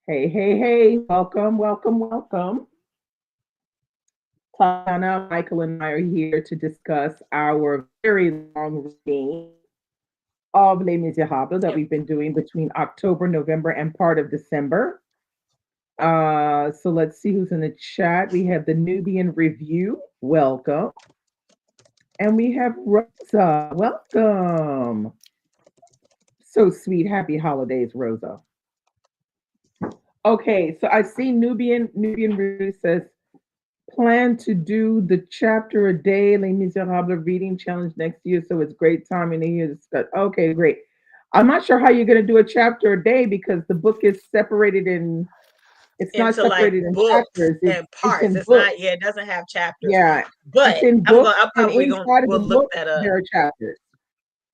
Hey, hey, hey, welcome, welcome, welcome. Tana, Michael, and I are here to discuss our very long reading of Les Miserables that Yep. we've been doing between October, November, and part of December. So let's see who's in the chat. We have the Nubian Review, welcome. And we have Rosa, welcome. So sweet. Happy holidays, Rosa. Okay, so I see Nubian Review says plan to do the chapter a day Les Miserables reading challenge next year, so it's great timing to hear discuss. Okay, great. I'm not sure how you're going to do a chapter a day because the book is separated in. It's not Into like separated in books chapters. and It's parts. in It's books. not. Yeah, it doesn't have chapters. Yeah, it's But in books, I'm and probably gonna. inside of the We'll look book that up. there are chapters.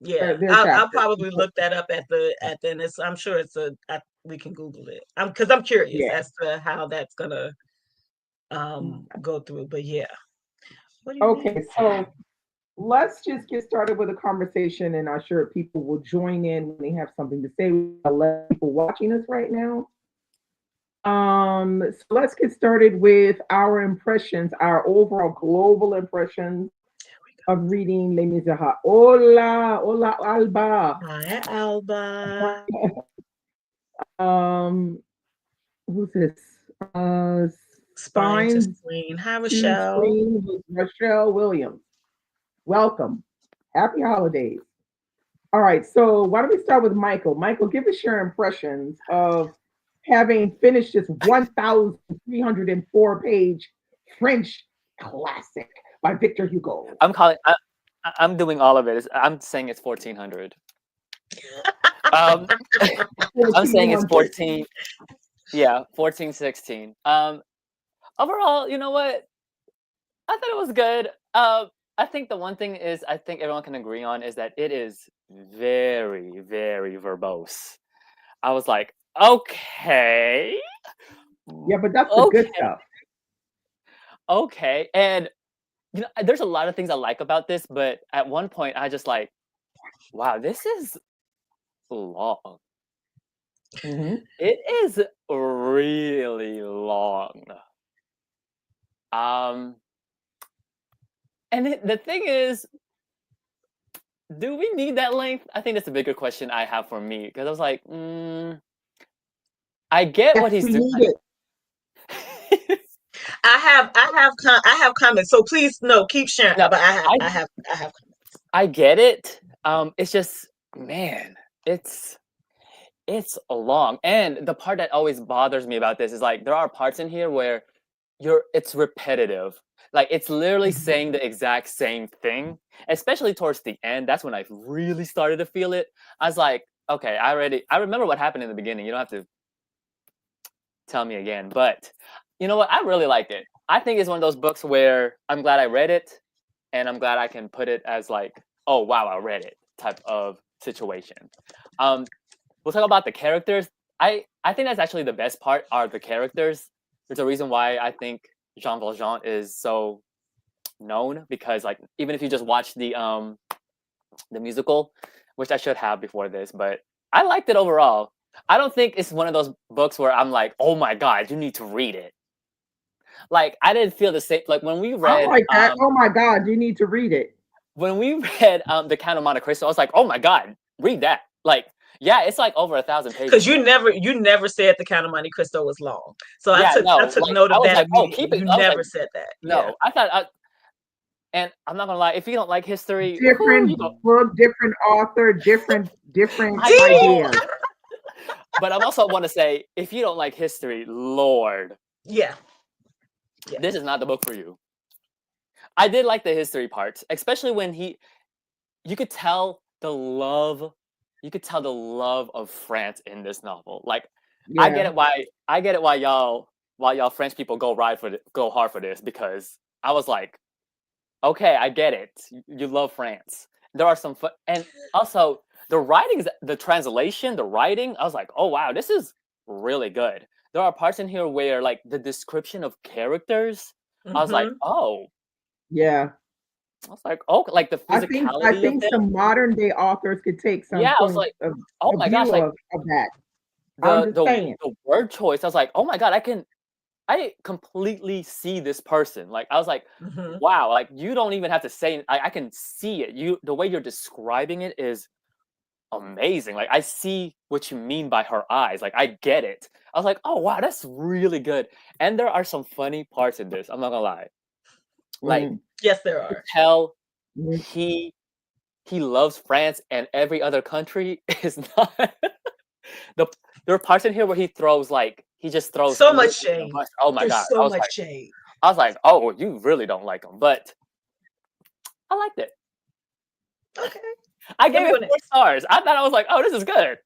Yeah, There are I'll chapters. probably look that up at the. And it's. I'm sure it's a. We can Google it. Because I'm curious Yeah. as to how that's gonna go through. But yeah, what do you Okay, mean? so let's just get started with a conversation, and I'm sure people will join in when they have something to say. We have 11 people watching us right now. So let's get started with our impressions, our overall global impressions of reading Les Miserables. Hola, hola, Alba. Hi, Alba. Um, who's this? Uh, Spine to Spine screen. Hi, to Rochelle. Screen with Rochelle Williams. Welcome. Happy holidays. All right, so why don't we start with Michael? Michael, give us your impressions of having finished this 1,304 page French classic by Victor Hugo. I'm doing all of it. I'm saying it's 1400. Um, I'm saying it's 1,400. 14. Yeah, 1416. Overall, you know what? I thought it was good. I think the one thing is I think everyone can agree on is that it is very, very verbose. I was like, okay, Yeah, but that's the okay, good stuff. okay, and there's a lot of things I like about this, but at one point I just like, wow, this is long. Mm-hmm. It is really long. Um, and the thing is, do we need that length? I think that's a bigger question I have for me because I was like, I get Yes, what he's we doing. need it. I have comments. So please, no, keep sharing. No, But I have comments. I get it. It's just, man, it's long, and the part that always bothers me about this is like there are parts in here where it's repetitive. Like it's literally Mhm. saying the exact same thing, especially towards the end. That's when I really started to feel it. I was like, okay, I remember what happened in the beginning. You don't have to tell me again. But you know what? I really like it. I think it's one of those books where I'm glad I read it, and I'm glad I can put it as like, oh wow, I read it type of situation. Um, we'll talk about the characters. I think that's actually the best part are the characters. There's a reason why I think Jean Valjean is so known because like even if you just watch the musical, which I should have before this, but I liked it overall. I don't think it's one of those books where I'm like, oh my god, you need to read it. Like I didn't feel the same. Like I'm like that. Oh my God, you need to read it. when we read the Count of Monte Cristo, I was like, oh my god, read that. Like yeah, it's like over 1,000 Because pages. you never said the Count of Monte Cristo was long. So Yeah, I no, took like note I of was that like, oh, immediately. keep it. You I was like, never said that. Yeah. no, and I'm not gonna lie, if you don't like history, who you Different go? book, different author, different I know, See? ideas. but I'm also want to say, if you don't like history, Lord, Yeah. Yeah. this is not the book for you. I did like the history parts, especially when you could tell the love, you could tell the love of France in this novel. Like, Yeah. I get it why y'all French people go hard for this because I was like, okay, I get it. You love France. There are some fun, and also the writings, the translation, the writing. I was like, oh wow, this is really good. There are parts in here where like the description of characters. I was like, Mm-hmm. oh, Yeah. I was like, oh, like the I physicality of think them. some modern day authors could take some Yeah, I was points like, of oh a my gosh, view like of that. I'm just saying. the word choice, I was like, oh my god, I completely see this person. Like I was like, Mhm. wow, like you don't even have to say. I can see it. The way you're describing it is amazing. Like I see what you mean by her eyes. Like I get it. I was like, oh wow, that's really good. And there are some funny parts in this. I'm not gonna lie. Like Yes, there you are. tell Mhm. he loves France and every other country is not. the there are parts in here where he just throws So much literally the shade. bus. Oh my There's god. so much shade. I was like, oh, you really don't like him, but I liked it. Okay. I Let gave me it go 4 next. stars. I thought I was like, oh, this is good.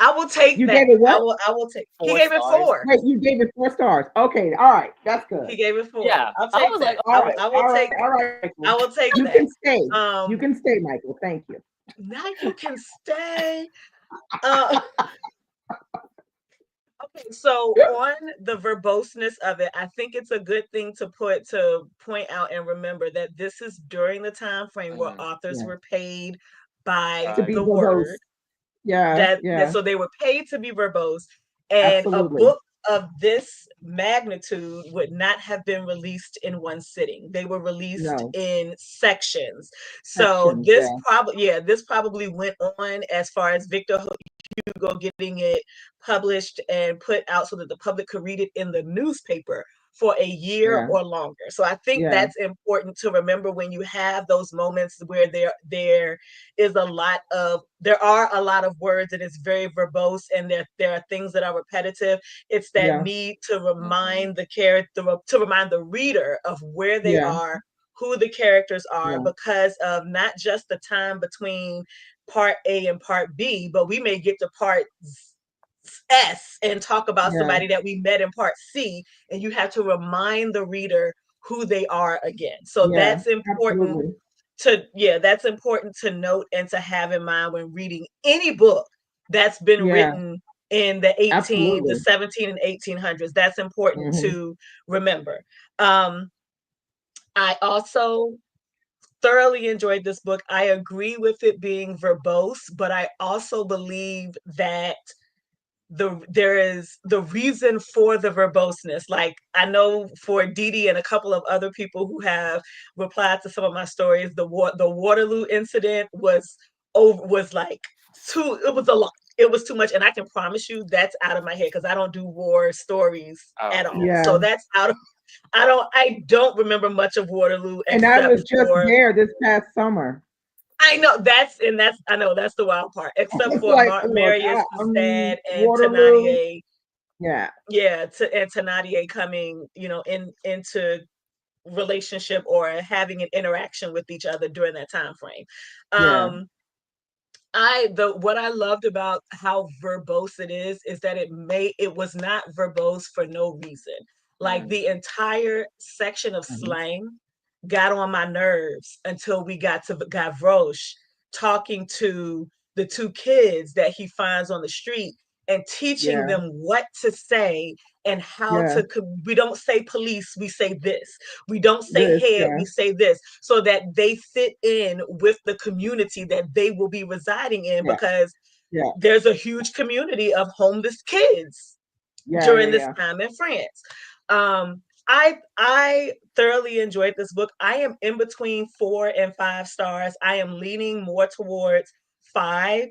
I will take You that. gave it what? I will take. He 4 gave it stars. 4. Wait, you gave it 4 stars. Okay, all right, that's good. He gave it 4. Yeah, I'll I take was that. like, All right, I will all right, take that. all right, Michael. I will take You that. can stay. You can stay, Michael. Thank you. Now you can stay. Uh, okay, so on the verboseness of it, I think it's a good thing to point out and remember that this is during the time frame where authors Yeah. were paid by To be the verbose. word. Yeah, yeah. So they were paid to be verbose, and a Absolutely. book of this magnitude would not have been released in one sitting. They were released No. in sections. So Sections, this yeah. probably went on as far as Victor Hugo getting it published and put out so that the public could read it in the newspaper for a year Yeah. or longer. So I think Yeah. that's important to remember when you have those moments where there are a lot of words and it's very verbose and there are things that are repetitive. It's that Yeah. need to remind the character, to remind the reader of where they Yeah. are, who the characters are, Yeah. because of not just the time between part A and part B, but we may get to part S and talk about Yeah. somebody that we met in part C, and you have to remind the reader who they are again. So Yeah. that's important Absolutely. that's important to note and to have in mind when reading any book that's been Yeah. written in the Absolutely. 17 and 1800s. That's important Mhm. to remember. I also thoroughly enjoyed this book. I agree with it being verbose, but I also believe that there is the reason for the verboseness. Like I know for Dee and a couple of other people who have replied to some of my stories, the Waterloo incident was like it was a lot. It was too much, and I can promise you that's out of my head because I don't do war stories at all. Yeah. So that's out of I don't remember much of Waterloo And I was except just for there this past summer. I know I know that's the wild part. Except It's for like, look, Marius, Cosette, and Waterloo. Thenardier. Yeah. Yeah, and Thenardier coming, into relationship or having an interaction with each other during that time frame. Yeah. What I loved about how verbose it is that it was not verbose for no reason. Like the entire section of slang got on my nerves until we got to Gavroche talking to the two kids that he finds on the street and teaching Yeah. them what to say and how Yeah. we don't say police, we say this. We don't say This. head, Yeah. we say this, so that they fit in with the community that they will be residing in, Yeah. because Yeah. there's a huge community of homeless kids Yeah. during this Yeah. time in France. I thoroughly enjoyed this book. I am in between 4 and 5 stars. I am leaning more towards 5.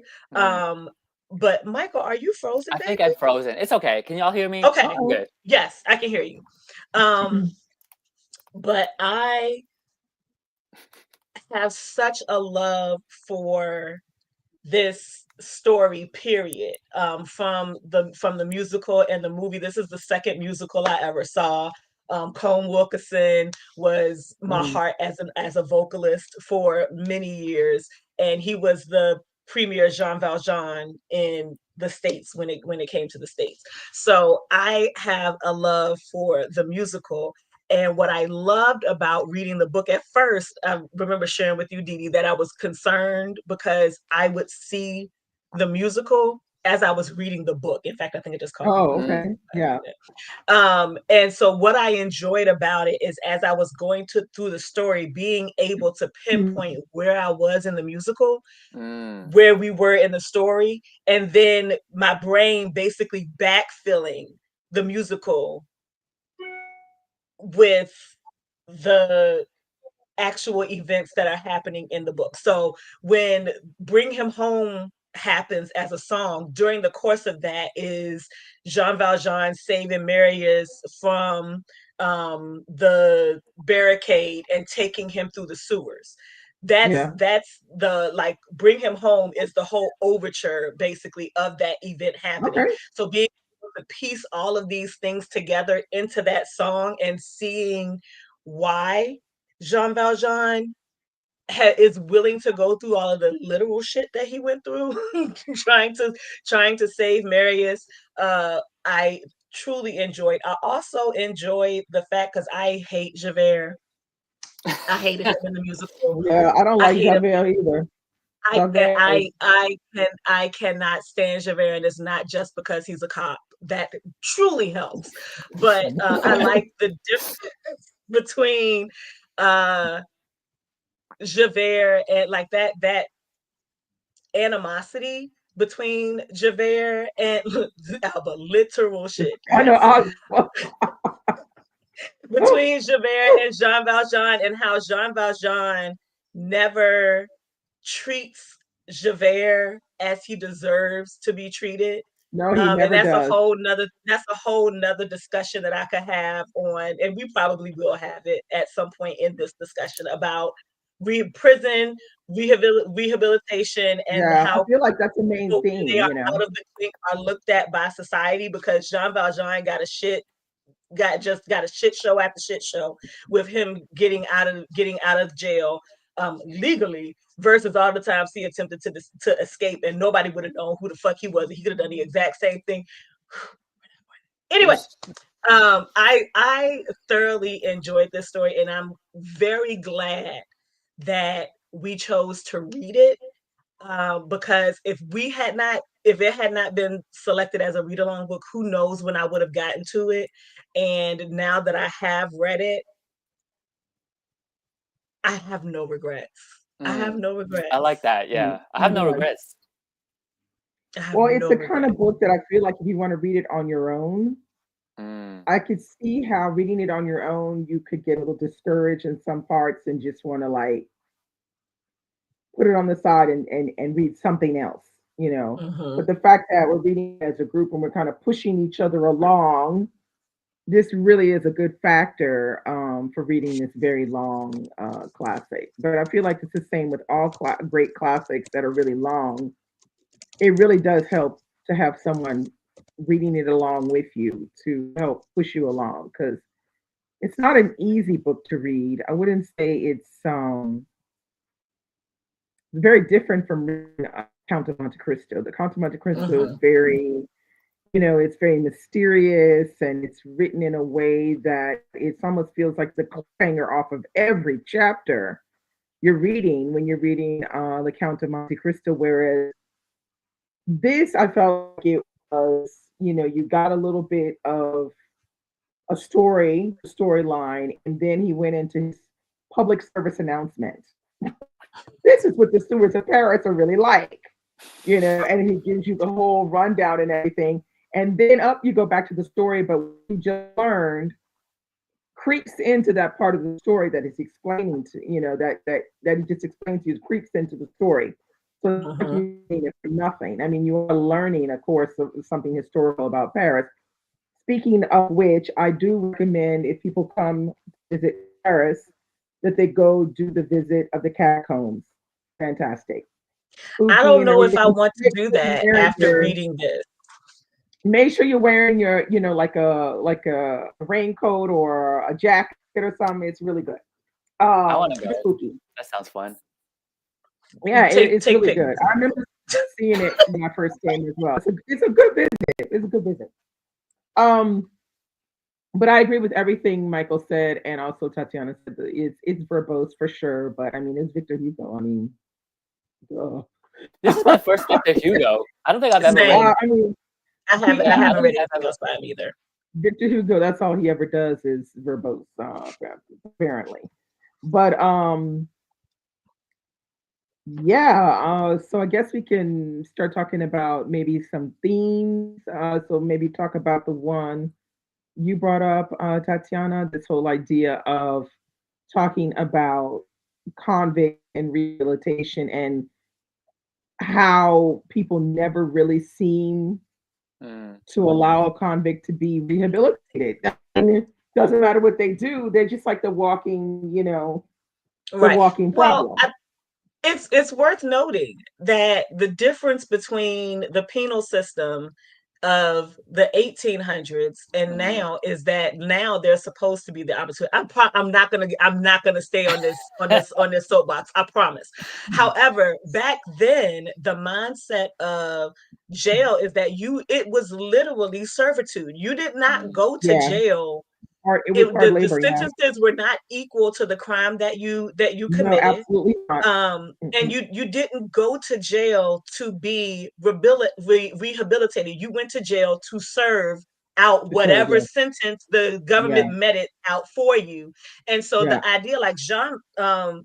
But Michael, are you frozen, I think baby? I'm frozen. It's okay. Can y'all hear me? Okay. I'm good. Yes, I can hear you. But I have such a love for this story, period. From the musical and the movie. This is the second musical I ever saw. Colm Wilkinson was my heart as a vocalist for many years, and he was the premier Jean Valjean in the States when it came to the States. So I have a love for the musical. And what I loved about reading the book at first, I remember sharing with you, Dee, that I was concerned because I would see the musical as I was reading the book. In fact, I think it just called the Oh, book. okay. Yeah. And so what I enjoyed about it is as I was going through the story, being able to pinpoint where I was in the musical, where we were in the story, and then my brain basically backfilling the musical with the actual events that are happening in the book. So when Bring Him Home happens as a song, during the course of that is Jean Valjean saving Marius from the barricade and taking him through the sewers. That's the like Bring Him Home is the whole overture basically of that event happening. Okay. So being able to piece all of these things together into that song and seeing why Jean Valjean is willing to go through all of the literal shit that he went through trying to save Marius. I truly enjoyed. I also enjoyed the fact because I hate Javert. I hated him in the musical. Yeah, I don't like hate him. Javert either. I cannot stand Javert, and it's not just because he's a cop. That truly helps. But I like the difference between Javert and like that animosity between Javert and Alba, literal shit. I know. Between Javert and Jean Valjean, and how Jean Valjean never treats Javert as he deserves to be treated. No, he And never that's does. a whole nother discussion that I could have on, and we probably will have it at some point in this discussion about prison rehabilitation and Yeah, I how feel like that's the main people, when they theme, are you know. out of the clink, are looked at by society, because Jean Valjean got a shit show after shit show with him getting out of jail legally, versus all the times he attempted to escape and nobody would have known who the fuck he was. He could have done the exact same thing. Anyway, I thoroughly enjoyed this story, and I'm very glad that we chose to read it, because if it had not been selected as a read along book, who knows when I would have gotten to it. And now that I have read it, I have no regrets. I have no regrets. I like that. Yeah, I have no regrets. Well, it's the kind of book that I feel like if you want to read it on your own, I could see how reading it on your own, you could get a little discouraged in some parts and just want to like put it on the side and read something else, you know. But the fact that we're reading as a group and we're kind of pushing each other along, this really is a good factor for reading this very long classic. But I feel like it's the same with all great classics that are really long. It really does help to have someone reading it along with you to help push you along, because it's not an easy book to read. I wouldn't say it's very different from Count of Monte Cristo. The Count of Monte Cristo is very, you know, it's very mysterious and it's written in a way that it almost feels like the cliffhanger off of every chapter you're reading when you're reading the Count of Monte Cristo. Whereas this, I felt like it was, you know, you got a little bit of a storyline, and then he went into his public service announcement. This is what the stewards of Paris are really like, you know, and he gives you the whole rundown and everything. And then up you go back to the story, but what you just learned creeps into that part of the story that he's explaining to, you know, that he just explains to you, creeps into the story. So you need it for nothing. I mean, you are learning, of course, of something historical about Paris. Speaking of which, I do recommend if people come visit Paris that they go do the visit of the catacombs. Fantastic. I don't know if I want to do that after reading this. Make sure you're wearing your, you know, like a raincoat or a jacket or something. It's really good. I want to go. Spooky. That sounds fun. Yeah, it's really good. I remember seeing it when I first came as well. It's a good visit. It's a good visit. But I agree with everything Michael said, and also Tatiana said that it's verbose for sure. But I mean, it's Victor Hugo. I mean, This is my first Victor Hugo. I don't think I've ever Same. read. I mean, I haven't Yeah, I read don't think anything I've ever. else by him either. Victor Hugo, that's all he ever does is verbose, apparently. But yeah, so I guess we can start talking about maybe some themes. So maybe talk about the one you brought up, Tatiana, this whole idea of talking about convict and rehabilitation and how people never really seem Mm, to allow a convict to be rehabilitated. I mean, it doesn't matter what they do; they're just like the walking, the Right. walking Well, problem. it's worth noting that the difference between the penal system of the 1800s and mm, now is that now there's supposed to be the opportunity. I'm not gonna stay on this soapbox. I promise. However, back then the mindset of jail is that it was literally servitude. You did not mm, go to Yeah, jail. it was hard The labor. Yeah, sentences were not equal to the crime that you no, committed. absolutely not. And Mm-mm. you didn't go to jail to be rehabilitated. You went to jail to serve out To serve, whatever yeah, sentence the yeah, government meted out for you. And so yeah, the idea, like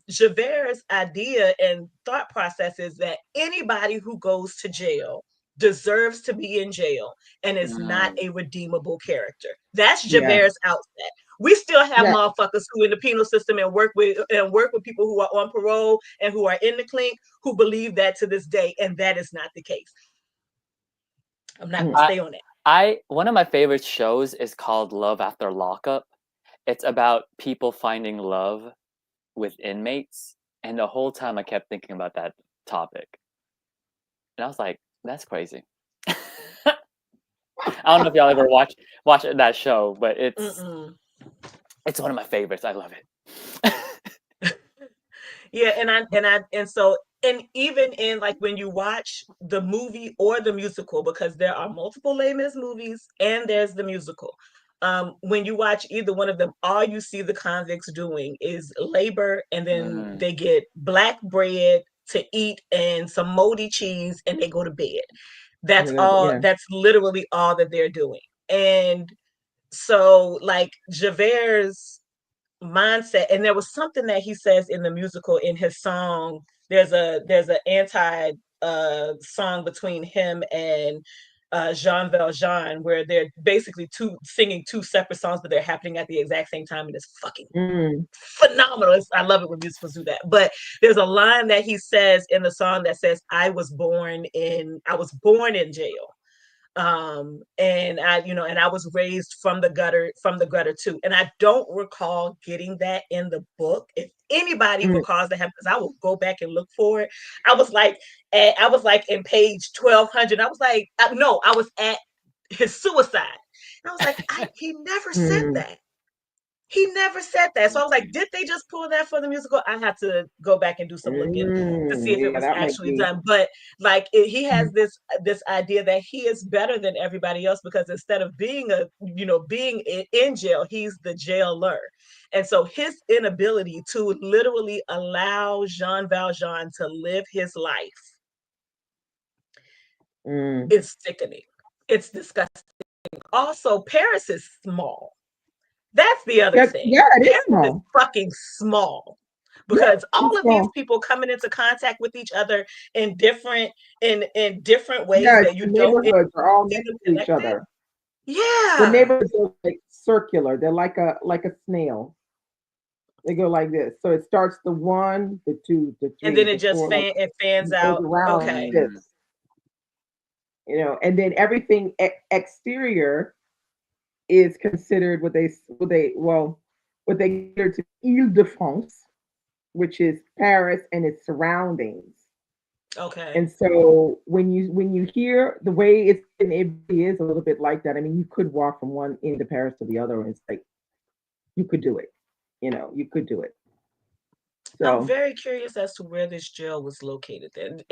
Javert's idea and thought process is that anybody who goes to jail deserves to be in jail and is not mm. a redeemable character. That's yeah, Javert's outset. We still have yeah. motherfuckers who in the penal system and work with people who are on parole and who are in the clink who believe that to this day, and that is not the case. I'm not gonna Mm. stay on that. One of my favorite shows is called Love After Lockup. It's about people finding love with inmates, and the whole time I kept thinking about that topic, and I was like, "That's crazy." I don't know if y'all ever watch that show, but Mm-mm. it's one of my favorites. I love it. Yeah, and even in like when you watch the movie or the musical, because there are multiple Les Mis movies and there's the musical. When you watch either one of them, all you see the convicts doing is labor, and then Mm, they get black bread to eat and some moldy cheese, and they go to bed. That's all. Yeah. That's literally all that they're doing. And so, like Javert's mindset, and there was something that he says in the musical in his song. There's an anti song between him and Jean Valjean, where they're basically singing two separate songs, but they're happening at the exact same time, and it's fucking Mm. phenomenal. I love it when musicals do that. But there's a line that he says in the song that says, I was born in jail. And I was raised from the gutter too. And I don't recall getting that in the book. If anybody Mm. recalls that, because I will go back and look for it. I was like in page 1200. I was like, no, I was at his suicide. And I was like, he never said Mm. that. He never said that. So I was like, did they just pull that for the musical? I have to go back and do some looking to see if it Yeah, was that might actually be. done. But like he has this idea that he is better than everybody else, because instead of being in jail, he's the jailer. And so his inability to literally allow Jean Valjean to live his life Mm. is sickening. It's disgusting. Also, Paris is small. That's the other thing. Yeah, it is Paris is small. fucking small, Yeah, because all it's of these small. people coming into contact with each other in different ways Yes, that you the don't neighborhoods are all see next them to each connected. other. The Yeah. neighborhoods are like circular. They're like a snail. They go like this. So it starts the one, the two, the And then three, it the just four, like fans it goes out. around like Okay. this. mm, And then everything exterior is considered what they consider to Ile-de-France, which is Paris and its surroundings. Okay. And so when you hear the way it really is a little bit like that. I mean, you could walk from one end of Paris to the other, and it's like you could do it. You could do it. I'm So very curious as to where this jail was located. And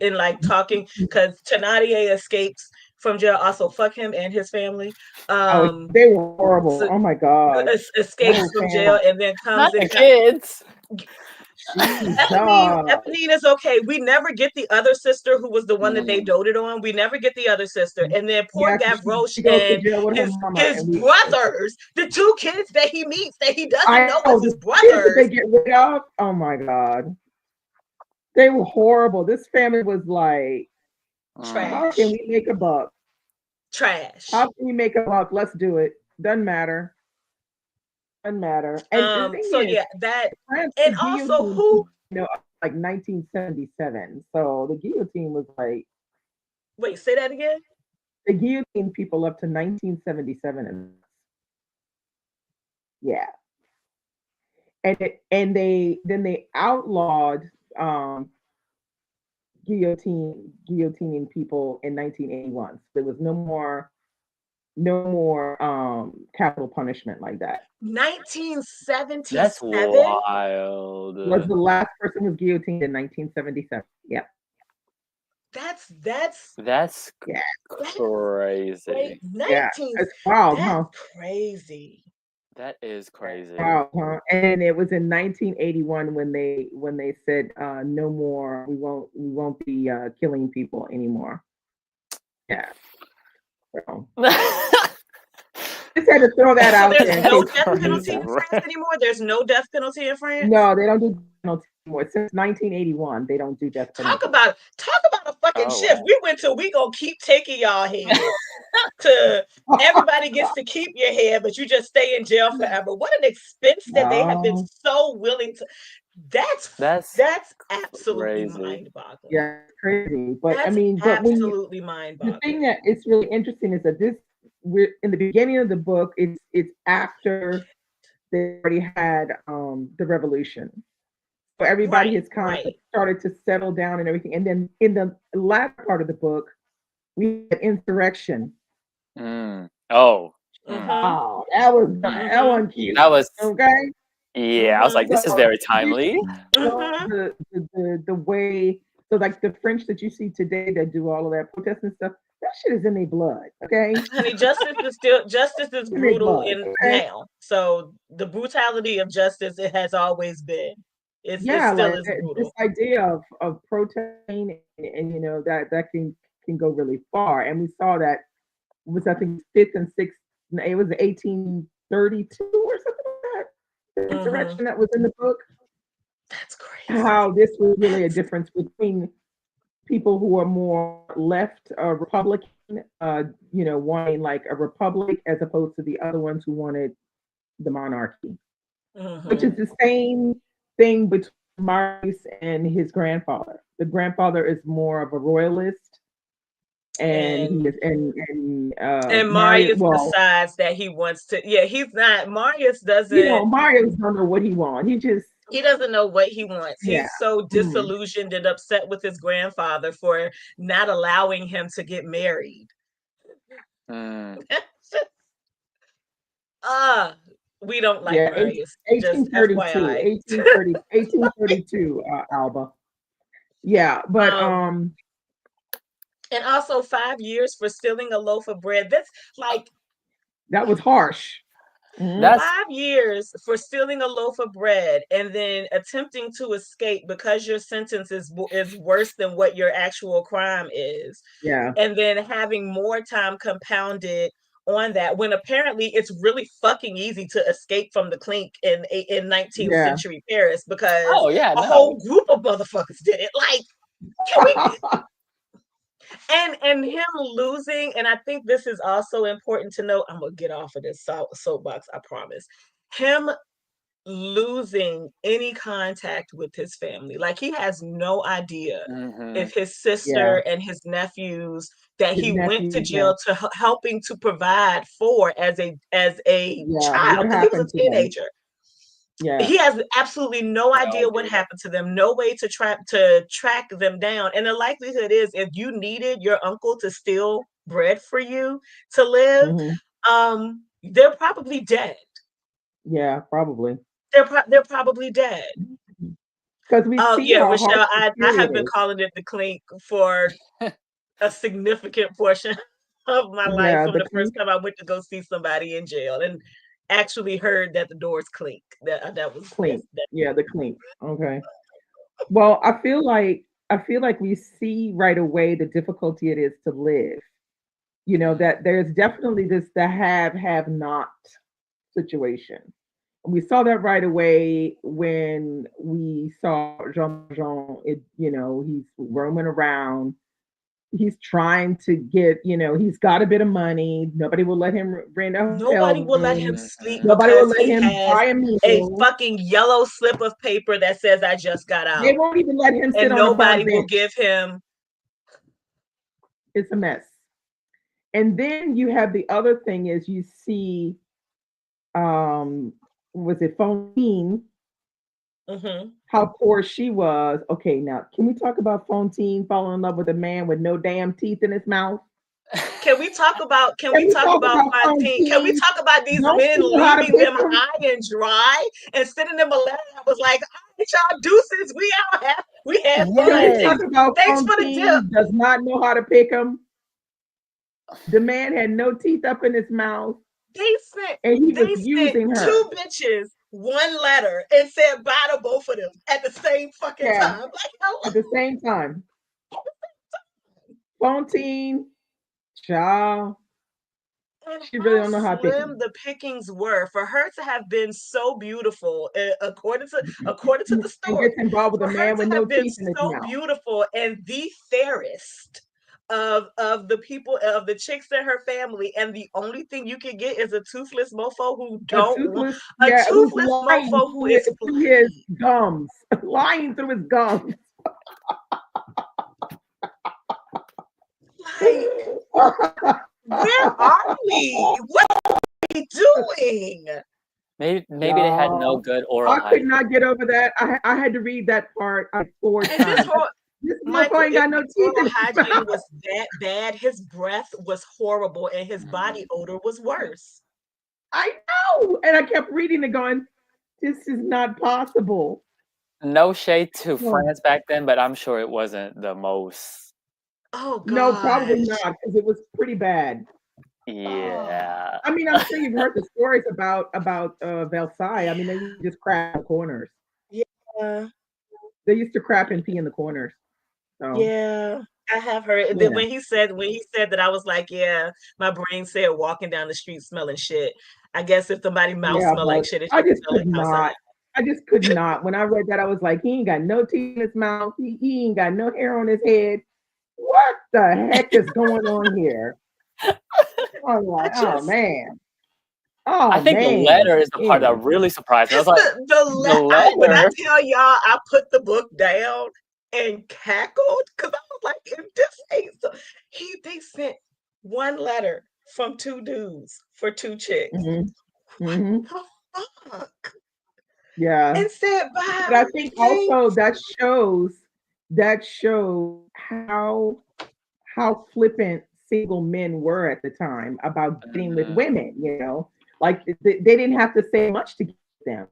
in like talking, because Thénardier escapes from jail. Also, fuck him and his family. oh, Um, they were horrible. so Oh my god, that escapes whole from family. jail and then not comes the in. kids. Eponine is okay. We never get the other sister who was the one that they doted on. We never get the other sister. And then poor Gavroche and his brothers, the two kids that he meets that he doesn't know is his brothers. They get rid of. Oh my God. They were horrible. This family was like, trash. How can we make a buck? Trash. How can we make a buck? Let's do it. Doesn't matter. Doesn't matter. And so is, yeah, that France, and also who like 1977. So the guillotine was like. Wait, say that again. The guillotine people up to 1977, and yeah, and they outlawed guillotining people in 1981. So there was no more capital punishment like that. 1977. That's wild. Was the last person was guillotined in 1977. Yeah. That's crazy. Yeah, it's wild, huh? Crazy. That is crazy. Wow, huh? And it was in 1981 when they said no more. We won't be killing people anymore. Yeah. So. Just had to throw that out there. There's no death penalty in France anymore. There's no death penalty in France. No, they don't do death penalty anymore. Since 1981, they don't do death penalty. Talk about a fucking shift. Wow. We went to we gonna keep taking y'all head to everybody gets to keep your head, but you just stay in jail forever. What an expense that they have been so willing to. That's absolutely mind-boggling. Yeah, crazy. But that's absolutely mind-boggling. The thing that is really interesting is that we're in the beginning of the book. It's after they already had the revolution, so everybody has kind of started to settle down and everything. And then in the latter part of the book, we had insurrection. Oh, that one cute. That was okay. Yeah, I was like, this is very timely. The way, so like the French that you see today that do all of that protest and stuff, that shit is in their blood, okay? Honey, justice is brutal now. So the brutality of justice, it has always been. It still is brutal. This idea of protesting and that can go really far. And we saw that was I think 5th and 6th. It was 1832 or something like that. The insurrection that was in the book. That's crazy. How this was really a difference between people who are more left Republican, wanting like a republic, as opposed to the other ones who wanted the monarchy, which is the same thing between Marius and his grandfather. The grandfather is more of a royalist, and Marius decides that he wants to. Yeah, he's not. Marius doesn't. Marius don't know what he wants. He doesn't know what he wants. He's so disillusioned and upset with his grandfather for not allowing him to get married. We don't like Marius. 1832, Alba. Yeah, but and also 5 years for stealing a loaf of bread. That's like that was harsh. 5 years for stealing a loaf of bread and then attempting to escape because your sentence is worse than what your actual crime is. Yeah. And then having more time compounded on that, when apparently it's really fucking easy to escape from the clink in 19th century Paris because a whole group of motherfuckers did it. Like, can we? And him losing, and I think this is also important to know. I'm gonna get off of this soapbox, I promise. Him losing any contact with his family, like he has no idea if his sister and his nephews that he went to jail to helping to provide for as a child, because he was a teenager. Yeah, he has absolutely no idea what happened to them, no way to track them down. And the likelihood is, if you needed your uncle to steal bread for you to live, they're probably dead. Yeah, probably. They're probably dead. Because we see Rochelle, I have been calling it the clink for a significant portion of my life from the first time I went to go see somebody in jail. And actually heard that the doors clink. That was Clink. that. Yeah, the clink. Okay. Well, I feel like we see right away the difficulty it is to live. That there's definitely this the have not situation. We saw that right away when we saw Jean Valjean. He's roaming around. He's trying to get, he's got a bit of money. Nobody will let him rent a hotel Nobody will let him room. sleep Nobody will because let he him has buy a a meal. fucking yellow slip of paper that says I just got They out. won't even let him sit And on a nobody park will bench. give him. It's a mess. And then you have the other thing is you see, um, was it Fontaine, Mm-hmm. how poor she was. Okay, now can we talk about Fontaine falling in love with a man with no damn teeth in his mouth? Can we talk about Can we talk about Fontaine? Can we Fontaine? talk about these Don't men you know how to leaving pick them him? high and dry and sending them a letter that was like, all right, y'all deuces, we had Can fun. we Yes. talk about Thanks for the dip. Fontaine does not know how to pick him? The man had no teeth up in his mouth, They sent and he was they sent using her. two bitches one letter and said bye to both of them at the same fucking Yeah, time. Like, hello. at the same time. Fontaine, child, And she really how don't know how to pick slim him. the pickings were for her to have been so beautiful, according to the And story, gets involved with for a her man with to no have been teeth in his so mouth. beautiful and the fairest of the people of the chicks in her family, and the only thing you can get is a toothless mofo who A don't want toothless, a yeah, who's toothless lying mofo who is through his flighty. gums, lying through his gums. Like, where are we? What are we doing? Maybe they had no Y'all, good oral I could hygiene. not get over that. I had to read that part 4 And this times. whole This Michael, motherfucker ain't if got no the teeth in oral his hygiene mouth. was that bad, his breath was horrible and his body odor was worse. I know. And I kept reading and going, this is not possible. No shade to Oh, France back then, but I'm sure it wasn't the most. Oh no, probably gosh. not, because it was pretty bad. Oh, Yeah. I mean, I'm sure you've heard the stories about Versailles. I mean, they yeah. just crap in the corners. Yeah. They used to crap and pee in the corners. So Yeah. I have heard that yeah, when he said that, I was like, yeah, my brain said walking down the street smelling shit. I guess if somebody's mouth yeah, smell like but shit, it I should just smell like could not. outside. I just could not. When I read that, I was like, he ain't got no teeth in his mouth. He ain't got no hair on his head. What the heck is going on here? I was I like, oh just man, I oh think the man. letter is the part that Anyway, really surprised me. I was it's like, the when I letter? tell y'all I put the book down and cackled because I was like, if this ain't so, they sent one letter from two dudes for two chicks. hmm What hmm the fuck? yeah. And said bye But I on the think same. also that shows how flippant single men were at the time about getting with Mm, women. Like they didn't have to say much to get them.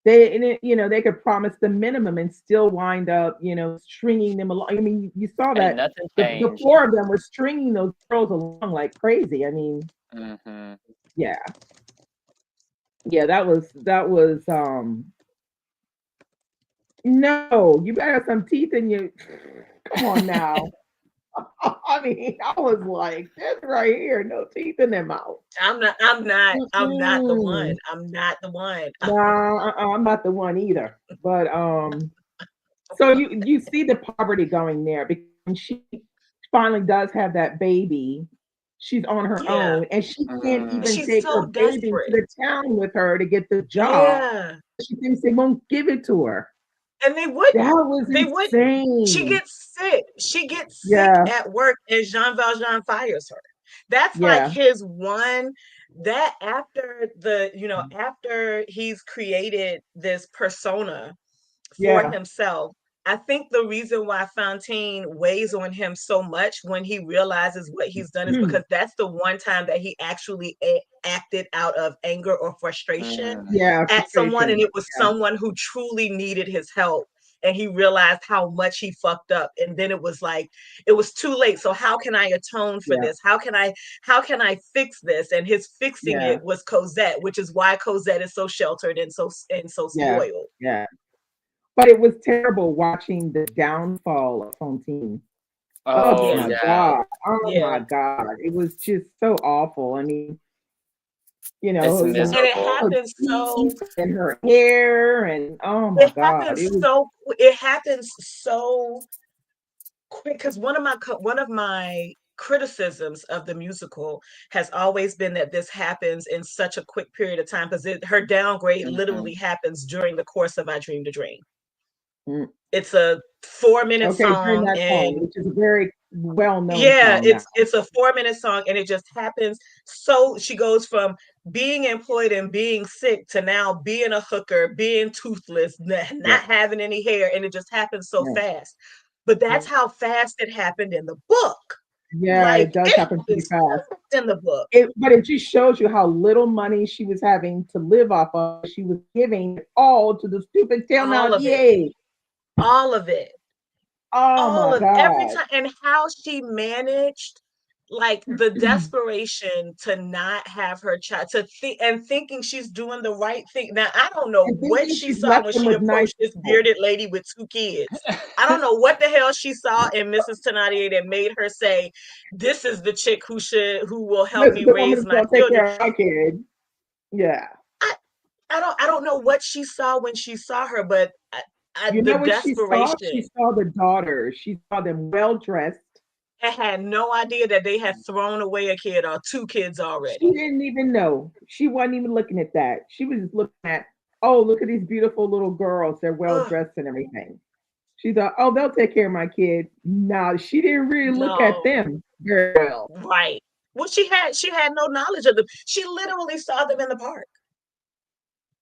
They could promise the minimum and still wind up, stringing them along. I mean, you saw and that nothing the changed. four of them were stringing those girls along like crazy. I mean, Hmm. yeah, yeah, that was. No, you better have some teeth in you. Come on now. I mean, I was like, this right here, no teeth in their mouth. I'm not the one. Mm-mm. I'm not the one. Nah, I'm not the one either. But so you see the poverty going there because when she finally does have that baby, she's on her Yeah. own, and she can't Mm. even She's take her so baby to desperate. the town with her to get the job. Yeah. She thinks they won't give it to her. And they That wouldn't. was They wouldn't. She insane. gets sick. She gets sick Yeah, at work, and Jean Valjean fires her. That's like yeah, his one. That after he's created this persona for yeah. himself, I think the reason why Fontaine weighs on him so much when he realizes what he's done is because that's the one time that he actually acted out of anger or frustration Mm. Yeah, at someone, and frustration. it was someone who truly needed his help, and he realized how much he fucked up. And then it was like, it was too late. So how can I atone for this? How can I fix this? And his fixing it was Cosette, which is why Cosette is so sheltered and so spoiled. Yeah. But it was terrible watching the downfall of Fontaine. Oh my God. Oh my God. It was just so awful. I mean, you know, it's miserable. And it happens so, and her hair, and oh my God. It happens so quick, because one of my criticisms of the musical has always been that this happens in such a quick period of time, because her downgrade literally happens during the course of I Dreamed a Dream. It's a 4-minute song, and which is a very well-known song. It's a 4-minute song, and it just happens. So she goes from being employed and being sick to now being a hooker, being toothless, not having any hair, and it just happens so fast. But that's how fast it happened in the book. Yeah, it does happen pretty fast in the book. But it just shows you how little money she was having to live off of. She was giving all to the stupid Thénardier. All of it. Oh my God. Every time, and how she managed, like, the desperation to not have her child, thinking she's doing the right thing. Now, I don't know what she saw when she approached this bearded lady with 2 kids. I don't know what the hell she saw in Mrs. Thénardier that made her say, "This is the chick who will help me raise my children." Yeah. I don't know what she saw when she saw her, but you know what desperation. She saw the daughters. She saw them well dressed. I had no idea that they had thrown away a kid or 2 kids already. She didn't even know. She wasn't even looking at that. She was just looking at, oh, look at these beautiful little girls. They're well dressed and everything. She thought, oh, they'll take care of my kid. No, she didn't really look at them very well. Right. Well, she had no knowledge of them. She literally saw them in the park.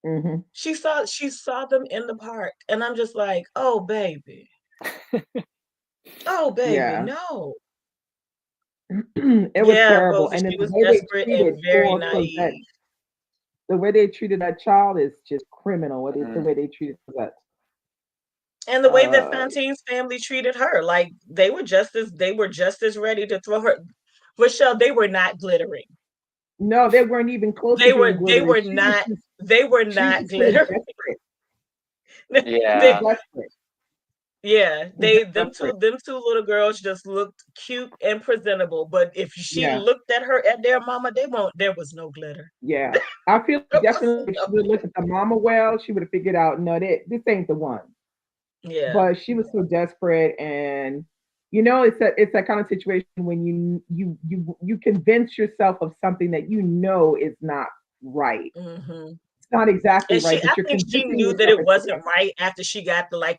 Mm-hmm. She saw them in the park, and I'm just like, oh baby, oh baby, no. It was terrible, and she was desperate and very naive. The way they treated that child is just criminal. The way they treated Cosette, and the way that Fantine's family treated her, like they were just as ready to throw her. Rochelle, they were not glittering. No, they weren't even close. They were not glittering. Yeah. Yeah, them two little girls just looked cute and presentable. But if she looked at their mama, there was no glitter. Yeah, I feel definitely if she would look at the mama well, she would have figured out, no, this ain't the one. Yeah, but she was so desperate, and you know, it's that kind of situation when you convince yourself of something that you know is not right. Mm-hmm. It's not exactly right. I think she knew that it wasn't right after she got the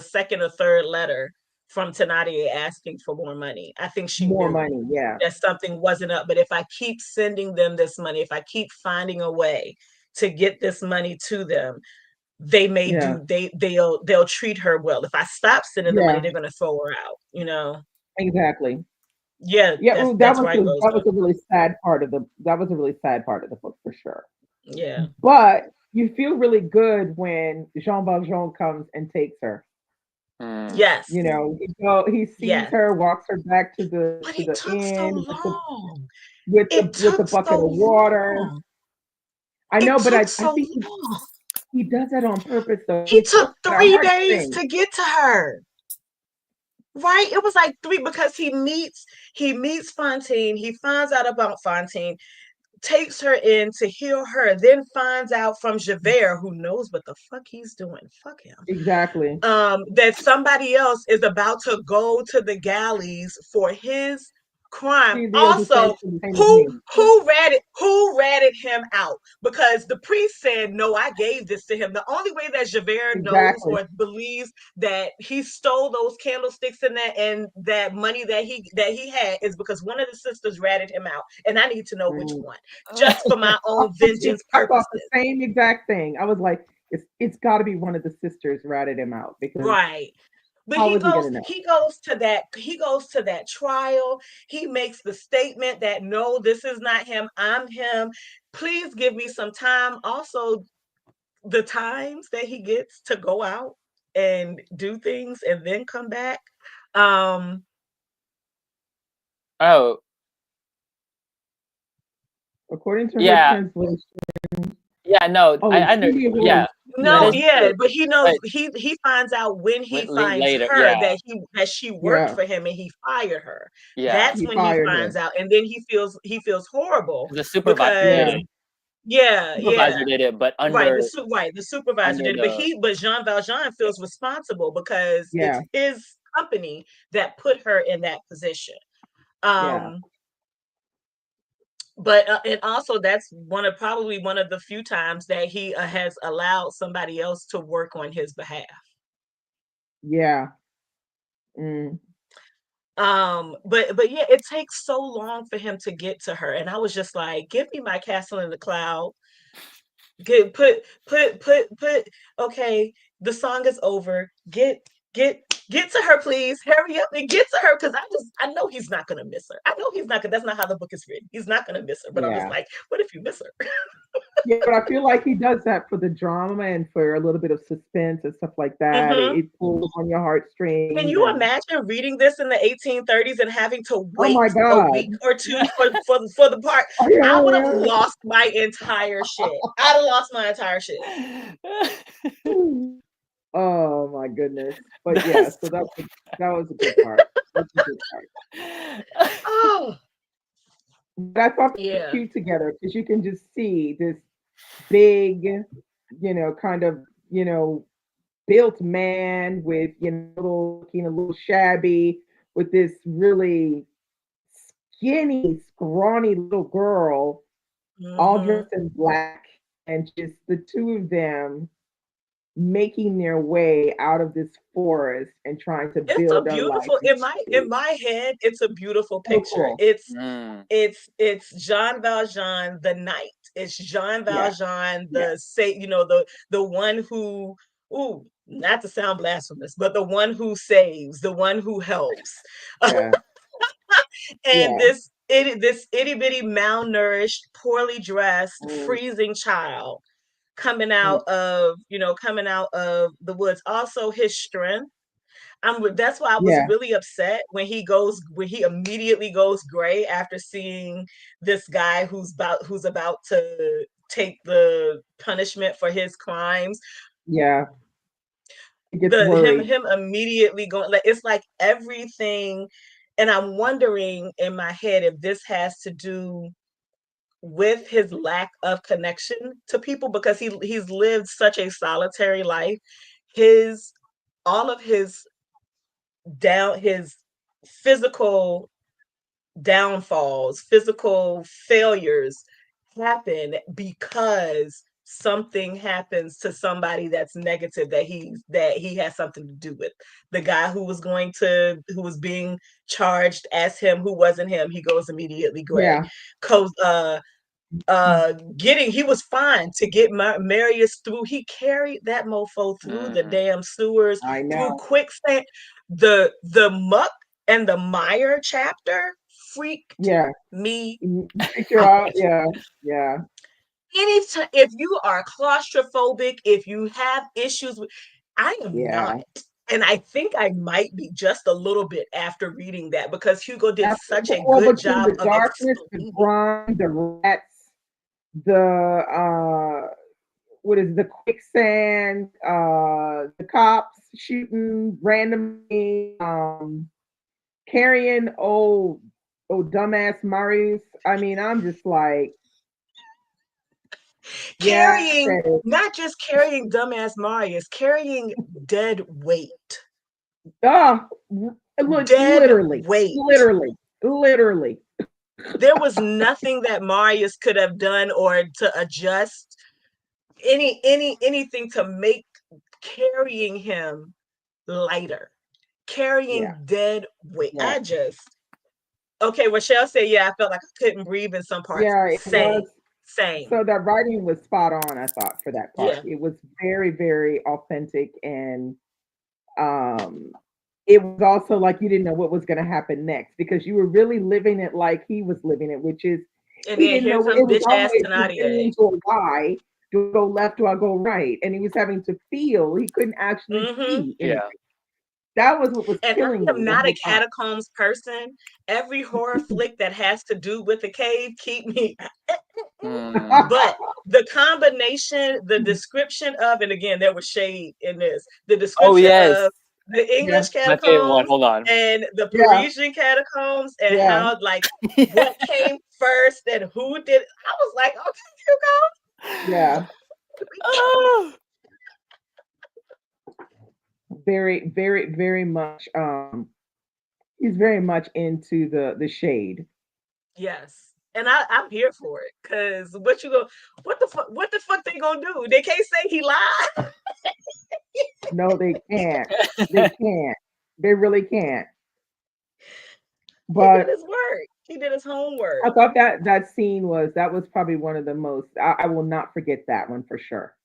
second or third letter from Thénardier asking for more money. I think she more knew money, that something wasn't up. But if I keep sending them this money, if I keep finding a way to get this money to them, they may they'll treat her well. If I stop sending the money, they're going to throw her out. You know. Exactly. Yeah. That was a really sad part of the book for sure. Yeah. But you feel really good when Jean Valjean comes and takes her. Yes. You know, he sees her, walks her back to the inn with the bucket of water. Long. I know, but I think he does that on purpose, though. He took 3 days to get to her. Right? It was like 3 because he meets Fantine. He finds out about Fantine, takes her in to heal her, then finds out from Javert, who knows what the fuck he's doing. Fuck him. Exactly. That somebody else is about to go to the galleys for his crime. Also, who ratted him out? Because the priest said, no, I gave this to him. The only way that Javert knows or believes that he stole those candlesticks and that money that he had is because one of the sisters ratted him out, and I need to know which one, just for my own vengeance purposes. The same exact thing. I was like, it's got to be one of the sisters ratted him out because But he goes to that trial. He makes the statement that no, this is not him. I'm him. Please give me some time. Also, the times that he gets to go out and do things and then come back. Oh, According to her yeah, translation. yeah. No, Oh, I know. Infinity War. Yeah, that No, is Yeah. yeah, true. but he knows But he finds out when he finds later, her yeah, that she worked Yeah. for him and he fired her. yeah. That's He when he fired finds her. out, and then he feels horrible The supervisor did because Yeah. it. yeah, yeah. Supervisor did it, but Right, under the supervisor did it, the but Jean Valjean feels responsible because it's Yeah. his company that put her in that position. Yeah. Um, but and also that's probably one of the few times that he has allowed somebody else to work on his behalf. Yeah. Mm. But yeah, it takes so long for him to get to her, and I was just like, give me my castle in the cloud. Get put. Okay, the song is over. Get to her, please. Hurry up and get to her, because I know he's not gonna miss her. I know he's not gonna. That's not how the book is written. He's not gonna miss her. But I'm just Yeah. like, what if you miss her? Yeah, but I feel like he does that for the drama and for a little bit of suspense and stuff like that. Hmm. It pulls on your Can heartstrings you and imagine reading this in the 1830s and having to oh wait my a God. week or two for the part? Oh, yeah, I oh, would have yeah. lost my entire shit. I'd have lost my entire shit. Oh my goodness. But yeah, That's so that was a good part. That's a good part. Oh, But I thought they were yeah. cute together because you can just see this big, kind of, built man with, looking a little shabby with this really skinny, scrawny little girl, all Hmm. dressed in black, and just the two of them making their way out of this forest and trying to It's a build a life beautiful in in peace. my head, it's a beautiful So picture. cool. mm, It's Jean Valjean the knight. It's Jean Yeah, Valjean yeah, the one who, ooh, not to sound blasphemous, but the one who saves, the one who helps. yeah, And yeah. this itty bitty malnourished, poorly dressed, Mm, freezing child mm, coming out of the woods. Also his strength. That's why I was yeah, really upset when he immediately goes gray after seeing this guy who's about to take the punishment for his crimes. yeah. He gets The worried. him immediately going, like, it's like everything. And I'm wondering in my head if this has to do with his lack of connection to people, because he's lived such a solitary life. His All of his physical downfalls, physical failures happen because something happens to somebody that's negative that he has something to do with. The guy who was being charged as him, who wasn't him, he goes immediately gray. Yeah. Cause he was fine to get Marius through. He carried that mofo through the mm. damn sewers, I through know. quicksand. The muck and the mire chapter freaked Yeah. me You figure out. out. Yeah. Yeah. Anytime, if you are claustrophobic, if you have issues with, I am not. Yeah. And I think I might be just a little bit after reading that, because Hugo did such a Well, good between job the of darkness, the explaining. grime, the rats, the what is the quicksand, the cops shooting randomly, carrying dumbass Marius. I mean, I'm just like, yeah, Carrying, not just carrying dumbass Marius, carrying dead weight. ah, look, Dead literally, weight. literally, literally. There was nothing that Marius could have done or to adjust anything to make carrying him lighter. Yeah, Carrying dead weight. yeah, Okay, Rochelle said, yeah, I felt like I couldn't breathe in some parts. yeah. It Same. was. Same. So that writing was spot on, I thought, for that part. Yeah. It was very, very authentic, and um it was also like you didn't know what was going to happen next because you were really living it like he was living it, which is And he then didn't here know comes it was bitch ass always Thenardier. revenge or why. Do I go left? Do I go right? And he was having to feel. He couldn't actually see anything. Yeah. That was what was And I killing me am the not a whole time. catacombs person. Every horror flick that has to do with the cave keep me. Mm. But the combination, the description of, and again, there was shade in this. The Oh description yes, of the English my favorite one. catacombs Hold on. and the Yeah, Parisian catacombs, and yeah. how like what came first and who did. I was like, okay, you Yeah. Oh. Very, very, very much. He's very much into the shade. Yes. And I'm here for it. Cause what the fuck they gonna do? They can't say he lied. No, they can't. They can't. They really can't. He did But his work. He did his homework. I thought that scene was probably one of the most. I will not forget that one for sure.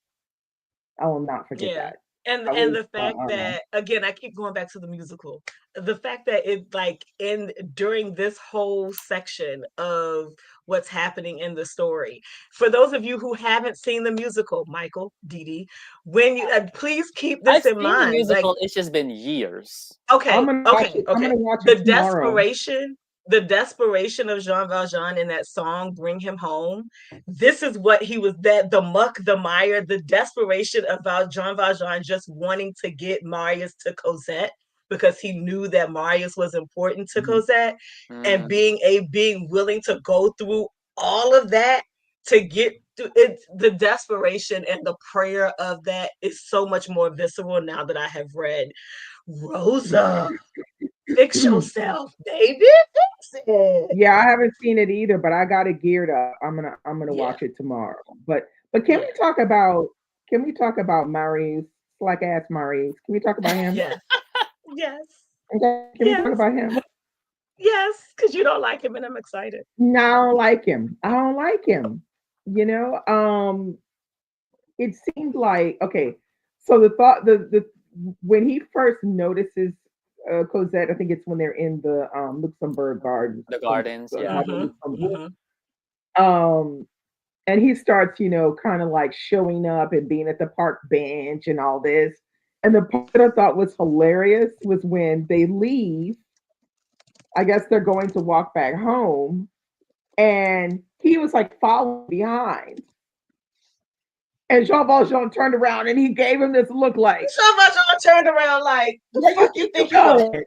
I will not forget Yeah. that. And I was the fact that, again, I keep going back to the musical. The fact that it like in during this whole section of what's happening in the story. For those of you who haven't seen the musical, Michael, Dee Dee, when you please keep I've this in seen the mind. Like, musical. It's just been years. I'm okay, gonna watch okay, it. I'm okay. gonna watch The it tomorrow. desperation of Jean Valjean in that song "Bring Him Home." This is what he was, that the muck, the mire, the desperation about Jean Valjean just wanting to get Marius to Cosette because he knew that Marius was important to Mhm. Cosette, and Mm. being willing to go through all of that to get to it. The desperation and the prayer of that is so much more visceral now that I have read Rosa. Fix yourself, baby. Fix it. Yeah, I haven't seen it either, but I got it geared up. I'm gonna Yeah, watch it tomorrow. But yeah, can we talk about Marius, slack ass Marius? Can we talk about him? yes, yes, Okay, can we talk yes, about him? yes. Because you don't like him, and I'm excited. No, I don't like him. I don't like him. You know, it seemed like okay. So the thought the when he first notices Cosette, I think it's when they're in the Luxembourg Gardens, The Gardens. Yeah. Garden Mm-hmm, Luxembourg. mm-hmm. Um, and he starts, kind of like showing up and being at the park bench and all this. And the part that I thought was hilarious was when they leave. I guess they're going to walk back home, and he was like following behind. And Jean Valjean turned around and he gave him this look like, So much I turned around like, the "Where you fuck you think think you're you going?" are?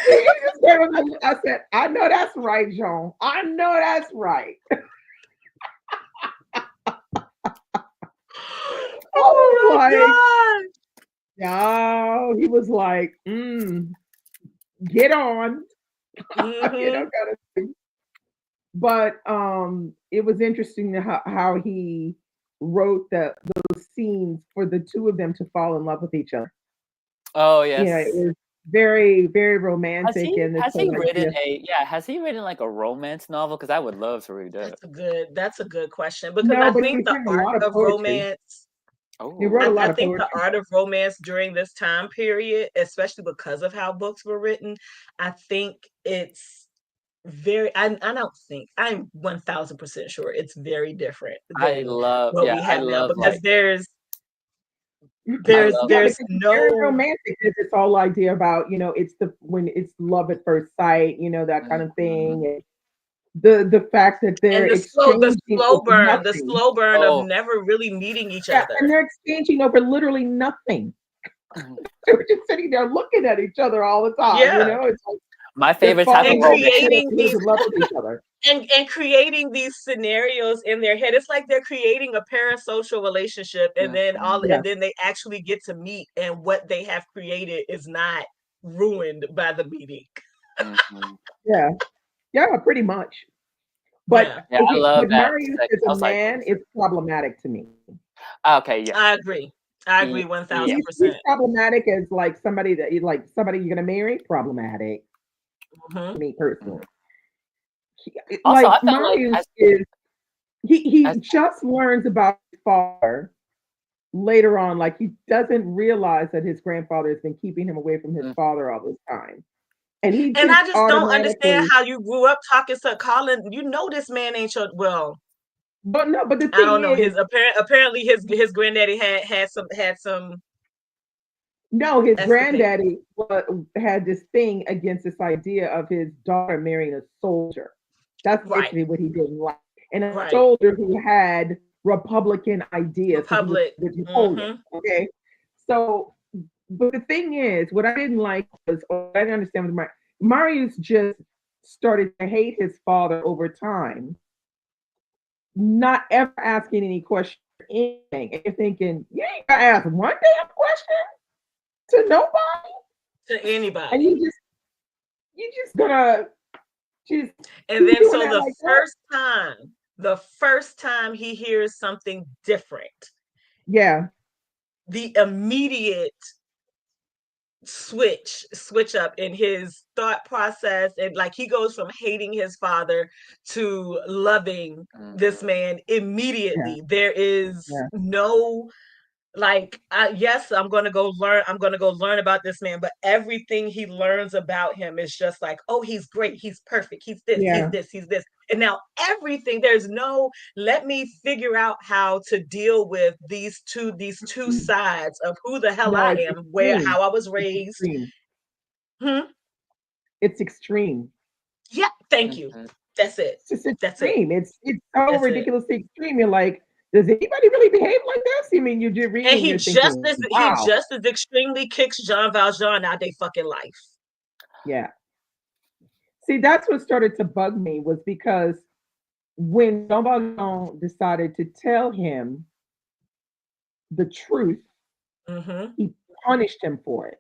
He just gave him I said, "I know that's right, Jean. I know that's right." I was Oh like, my no, he was like, get on, god. Mm-hmm. kind of thing. But it was interesting how he wrote those scenes for the two of them to fall in love with each other. Oh It yes. was very, very Has romantic, he and this has he whole written idea. a yeah, has he written like a romance novel? Because I would love to read that. That's a good question, because No, I but think he's the written a art lot of of poetry. romance He wrote a Oh. lot I of think the poetry. art of romance during this time period, especially because of how books were written, I think it's very, I don't think, I'm 1000% sure it's very different than what we I have now, love because like I love Yeah, there's because it's very no, romantic. There's this whole idea about, it's when it's love at first sight, that kind of Mhm. thing. And the fact that they're and exchanging over the nothing. slow burn of Oh. never really meeting each Yeah, other. and they're exchanging over literally nothing. They're just sitting there looking at each other all the time. Yeah. It's like My they're favorite type of And falling off the romance. cliff creating and these losing love with each other. and creating these scenarios in their head. It's like they're creating a parasocial relationship, and then Yeah, they actually get to meet, and what they have created is not ruined by the meeting. Mhm. yeah, yeah, pretty much. But Yeah, Yeah, I okay, love but that Marius sex as a house man cycles. is problematic to me. Okay, yeah. I agree. I agree one Yeah. thousand He's percent. problematic as like somebody you're gonna marry. Problematic Mhm. to me Mhm. personally. Also, I Like felt like Marius is he as just learns about his father later on. Like he doesn't realize that his grandfather has been keeping him away from his mm, father all this time, and he And just I just don't understand automatically. how you grew up talking to Colin. You know this man ain't your, well. But no, but the I don't thing know. is, Apparently his granddaddy had some no, his escapade. granddaddy had this thing against this idea of his daughter marrying a soldier. That's Right, basically what he didn't like. And a right. soldier who had Republican ideas because he was Republic. with Napoleon. Mm-hmm. Okay. So, but the thing is, what I didn't like was, or I didn't understand with Marius just started to hate his father over time, not ever asking any questions or anything. And you're thinking, you ain't gonna ask one damn question to nobody. To And anybody. you just gonna just And keep then doing so that the like that? first time he hears something different, Yeah, the immediate switch up in his thought process, and like he goes from hating his father to loving this Mhm. man yeah, immediately. There is yeah. no like yes, I'm gonna go learn about this man, but everything he learns about him is just like, oh, he's great, he's perfect, he's this, Yeah. he's this, and now everything, there's no, let me figure out how to deal with these two sides of who the hell No, I it's am, where, extreme. how I was It's raised. extreme. Hmm? It's extreme. Yeah, thank you. Mhm. That's it. It's just That's it. extreme. It's so That's it. ridiculously extreme. You're like, does anybody really behave like this? I mean, you're just And reading, he you're just thinking, as he wow, just as extremely kicks Jean Valjean out their fucking life. yeah. See, that's what started to bug me was because when Jean Valjean decided to tell him the truth, Mm-hmm. he punished him for it.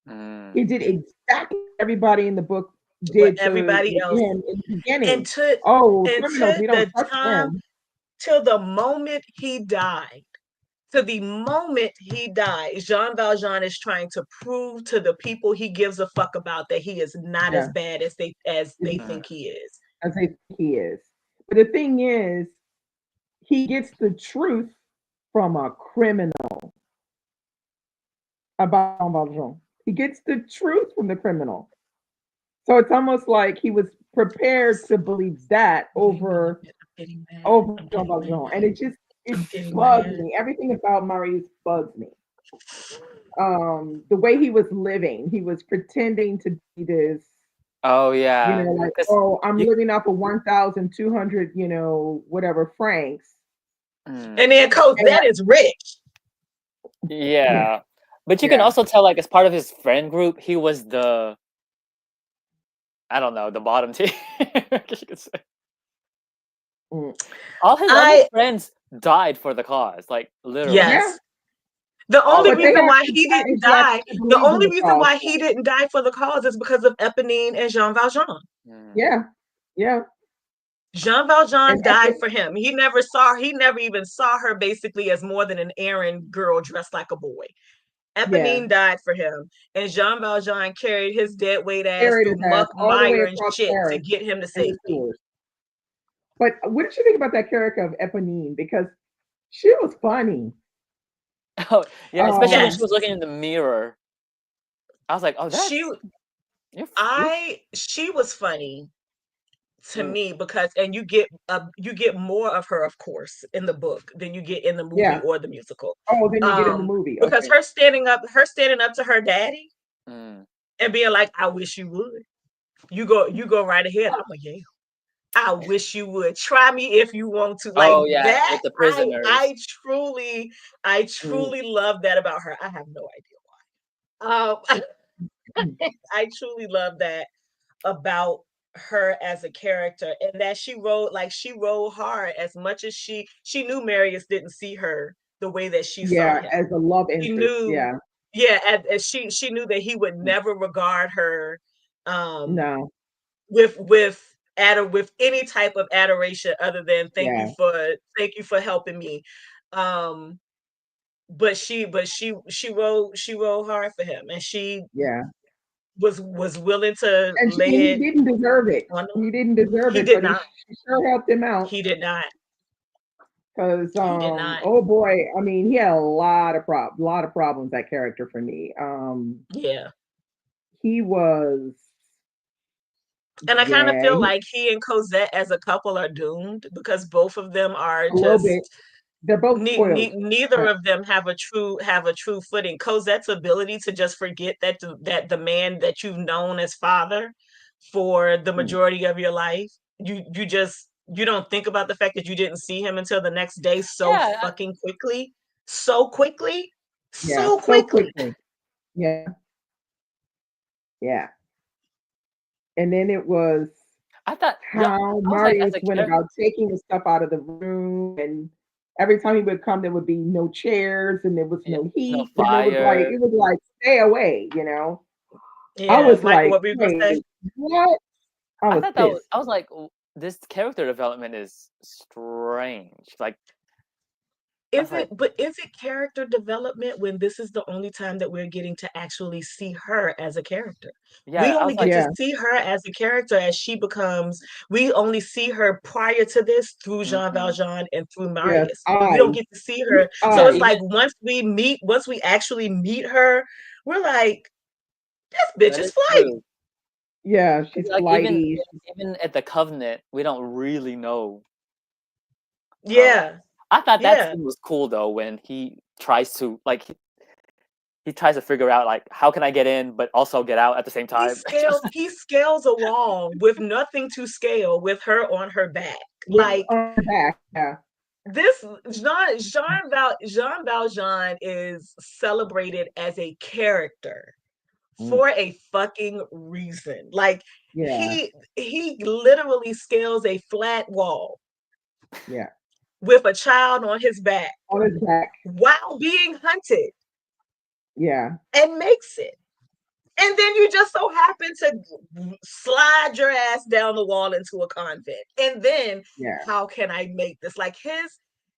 Mm. He did exactly what everybody in the book What did to everybody else, him in the and beginning. to Oh, and criminals, to we don't the touch time, them. till the moment he died. To the moment he died, Jean Valjean is trying to prove to the people he gives a fuck about that he is not as Yeah, bad as they Mm. think he is. as they think he is. But the thing is, he gets the truth from a criminal about Jean Valjean. He gets the truth from the criminal. So it's almost like he was prepared to believe that Getting mad. over I'm Jean getting Valjean. mad. And it I'm getting bugs mad. me. Everything about Marius bugs me. The way he was living, he was pretending to be this, Oh yeah, like, because oh, I'm you. living off of 1,200, whatever francs. Mm. And then And Cosette is rich. yeah, Yeah, but you can yeah. also tell, like, as part of his friend group, he was the, I don't know, the bottom tier. I guess you could say. Mm. All his I friends died for the cause, like literally. Yeah. Yes. The All only of But they them. reason have why to he didn't actually die, the believe in only the reason cause. why he didn't die for the cause is because of Eponine and Jean Valjean. Mm. Yeah, yeah. Jean And Valjean that's died for him. He never even saw her basically as more than an errand girl dressed like a boy. yeah. Eponine died for him, and Jean Valjean carried his dead weight ass Carried through his ass muck, all the way mire, and across shit to Paris get him to in the safety. sewers. But what did you think about that character of Eponine? Because she was funny. Oh yeah, especially when Yes, she was looking in the mirror. I was like, oh, she, she was funny to Mm, me because, and you get more of her, of course, in the book than you get in the movie yeah. or the musical. Oh, then you get in the movie. Because Okay. her standing up to her daddy mm. and being like, I wish you would. You go right ahead. I'm like, yeah. I wish you would try me if you want to. Like Oh yeah, that, with the I prisoners. I truly, I Mm, truly love that about her. I have no idea why. mm. I truly love that about her as a character, and that she rode hard as much as she knew Marius didn't see her the way that she saw Yeah, him. as a love She interest. knew, Yeah. yeah, as she knew that he would never regard her um No. with any type of adoration other than Yeah. thank you for helping me. Um but she rode hard for him, and she Yeah. was willing to And lay he it didn't deserve it. on him. He didn't deserve He it, did but not. she sure helped him out. He did not. Because He did not. oh boy, I mean, he had a lot of problems, that character for me. Yeah. He was And I kind of Yeah, feel like he and Cosette as a couple are doomed because both of them are a little bit. just They're both spoiled. neither of them have a true footing. Cosette's ability to just forget that the man that you've known as father for the majority of your life, you don't think about the fact that you didn't see him until the next day so Yeah, fucking quickly, so quickly, Yeah, so so quickly. quickly. Yeah, yeah. And then it was I thought, yeah, how I was like, as Marius a went character, about taking the stuff out of the room, and every time he would come, there would be no chairs, and there was no no heat, and fire. it was like, stay away, you know. I Yeah, was Michael, like, what were you gonna say? wait, what? I I was thought pissed. I was like, this character development is strange. Like, I was like, Is it character development when this is the only time that we're getting to actually see her as a character? We yeah, I only was like, get to Yeah, see her as a character as she becomes, we only see her prior to this through Jean mhm. Valjean and through yes, Marius. We don't eyes, get to see through her. So Yeah, it's eyes. like even once we actually meet her, we're like, this bitch that is is flighty. true. Yeah, she's Like flighty. even at the Covenant, we don't really know her. Yeah, I thought that yeah. scene was cool though when he tries to like he tries to figure out like how can I get in but also get out at the same time. He scales a wall with nothing to scale with her on her back. With Like on her back. Yeah, this Jean Valjean is celebrated as a character mm, for a fucking reason. Like yeah, he literally scales a flat wall yeah. with a child on his back On his back. while being hunted Yeah, and makes it. And then you just so happen to slide your ass down the wall into a convent. And then yeah, how can I make this? Like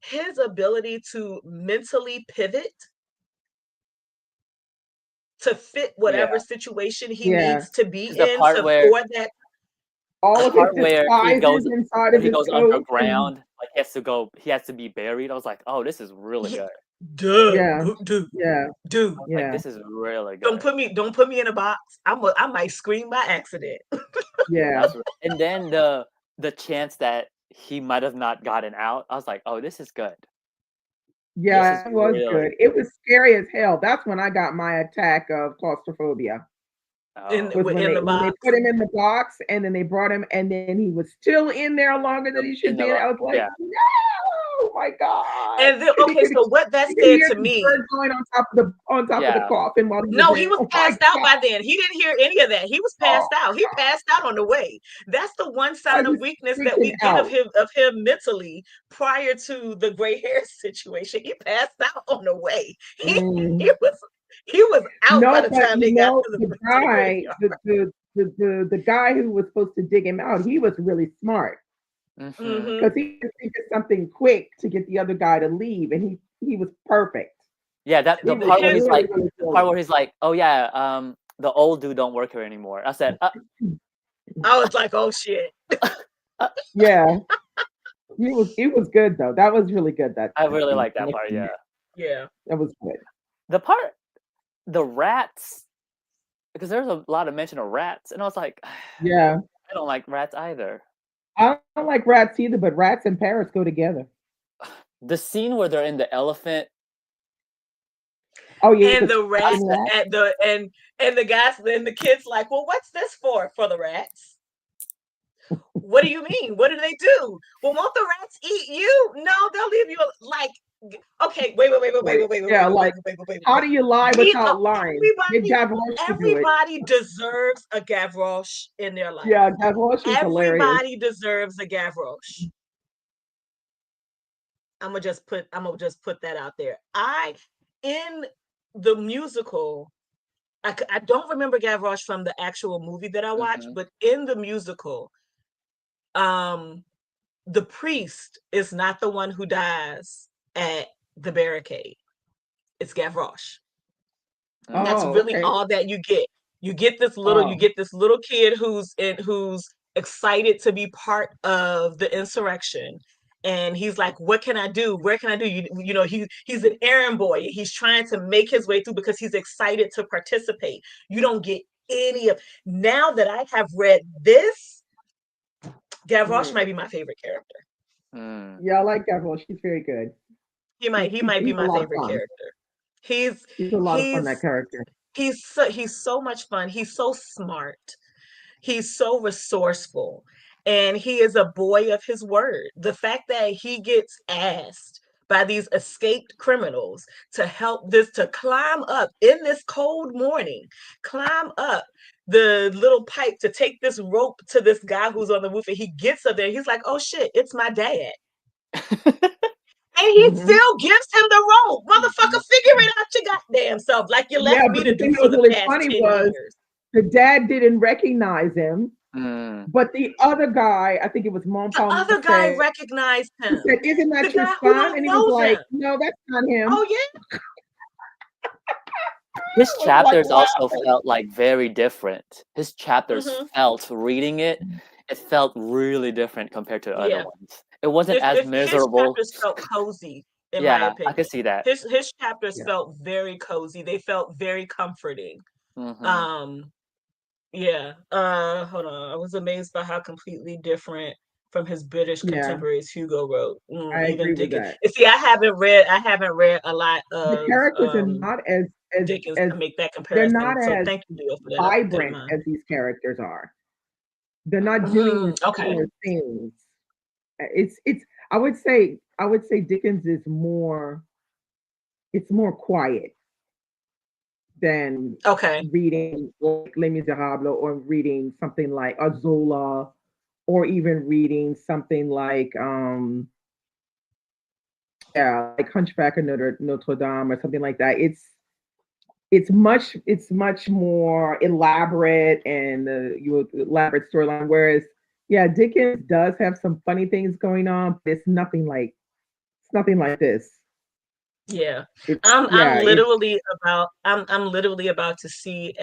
his ability to mentally pivot to fit Yeah. whatever situation he yeah. needs to be The in part to where for that. All the of his part disguises inside of he his goes coat, and underground, like he has to be buried. I was like, oh, this is really Yeah, good. duh, yeah, dude, yeah, dude. I was like, yeah, this is really Don't good. put me in a box. I might scream by accident. yeah, That's and then the chance that he might have not gotten out, I was like, oh, this is good. This is yeah. It was really good. It was scary as hell. That's when I got my attack of claustrophobia. oh Was In the when they box. put him in the box, and then they brought him, and then he was still in there longer than he should in be. the And I was like, yeah. no, my God. And then And okay, so what that you could said hear to the me. bird going on top of the Yeah. coffin while he was No, he in. was Oh my passed out God. by then. He didn't hear any of that. He was Oh passed out. He passed out on the way. That's the one I sign of was weakness that freaking we get out. of him mentally prior to the gray hair situation. He passed out on the way. Mm. He was out by No, the but time they got the to the guy, graveyard. the guy who was supposed to dig him out, he was really smart Mm-hmm. Mm-hmm. because he could think of something quick to get the other guy to leave, and he was perfect. Yeah, that He the was part where His he's really, like really the part good. where he's like, oh yeah, the old dude don't work here anymore. I said, I was like, oh shit. uh, Yeah, it was good though. That was really good. That I really scene. like that part. Yeah, Yeah. That was good. the part the rats because there's a lot of mention of rats, and I was like, Yeah, I don't like rats either. I don't like rats either, but rats and parrots go together. The scene where they're in the elephant, Oh yeah, And the the rat fucking rat. and the guys and the kids like, well, what's this for? For the rats? What do you mean? What do they do? Well, won't the rats eat you? No, they'll leave you like. Okay, Like, yeah, like how do you lie We without lying? Get Gavroche to do it. everybody deserves a Gavroche in their life. Yeah, Gavroche is hilarious. Everybody deserves a Gavroche. I'm gonna just put that out there. In the musical, I don't remember Gavroche from the actual movie that I watched, mm-hmm. but in the musical, the priest is not the one who dies at the barricade. It's Gavroche. That's Oh, really okay. all that you get. You Oh, get this little kid who's excited to be part of the insurrection. And he's like, what can I do? Where can I do? You know, he's an errand boy. He's trying to make his way through because he's excited to participate. You don't get any of. Now that I have read this, Gavroche might be my favorite character. Yeah, I like Gavroche. She's very good. He might be He's a my lot of favorite fun. character. He's He's a lot of fun, that character. he's so much fun. He's so smart. He's so resourceful, and he is a boy of his word. The fact that he gets asked by these escaped criminals to help to climb up in this cold morning, climb up the little pipe to take this rope to this guy who's on the roof, and he gets up there. He's like, "Oh shit, it's my dad." And he still gives him the rope. Motherfucker, figure it out your goddamn self, like you left me but to the thing do that for was the really past funny 10 was years. the dad didn't recognize him, but the other guy, I think it was The other guy recognized him. He said, "Isn't that The your guy who son?" And he was like, him. "No, that's not him." Oh yeah. His I was chapters like, also wow. felt like very different. His chapters felt, reading it felt really different compared to the other ones. It wasn't as miserable. His chapters felt cozy, in my Yeah, opinion. I could see that. His chapters felt very cozy. They felt very comforting. Yeah. Hold on. I was amazed by how completely different from his British contemporaries Hugo wrote. I Even agree with Dickens. that. You see, I haven't read a lot The of characters are not as Dickens to make that they're comparison. not So as thank you, Leo, for that. vibrant as these characters are. They're not doing similar things. It's I would say Dickens is more, it's more quiet than reading like Les Misérables, or reading something like Zola, or even reading something like like Hunchback of Notre Dame, or something like that. It's much more elaborate, and elaborate storyline. Whereas, Dickens does have some funny things going on, but it's nothing like this. Yeah. I'm literally about to see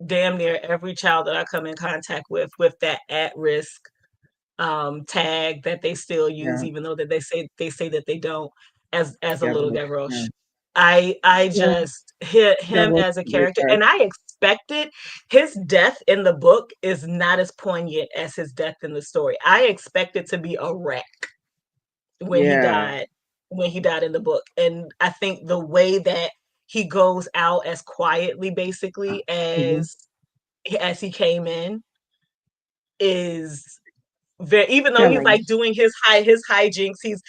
damn near every child that I come in contact with that at risk tag that they still use, even though that they say that they don't, as a little Gavroche. I just hit him as a character, and I expected his death in the book is not as poignant as his death in the story. I expected to be a wreck when he died in the book. And I think the way that he goes out as quietly, basically, as he came in is very, even though he's like doing his hijinks, he's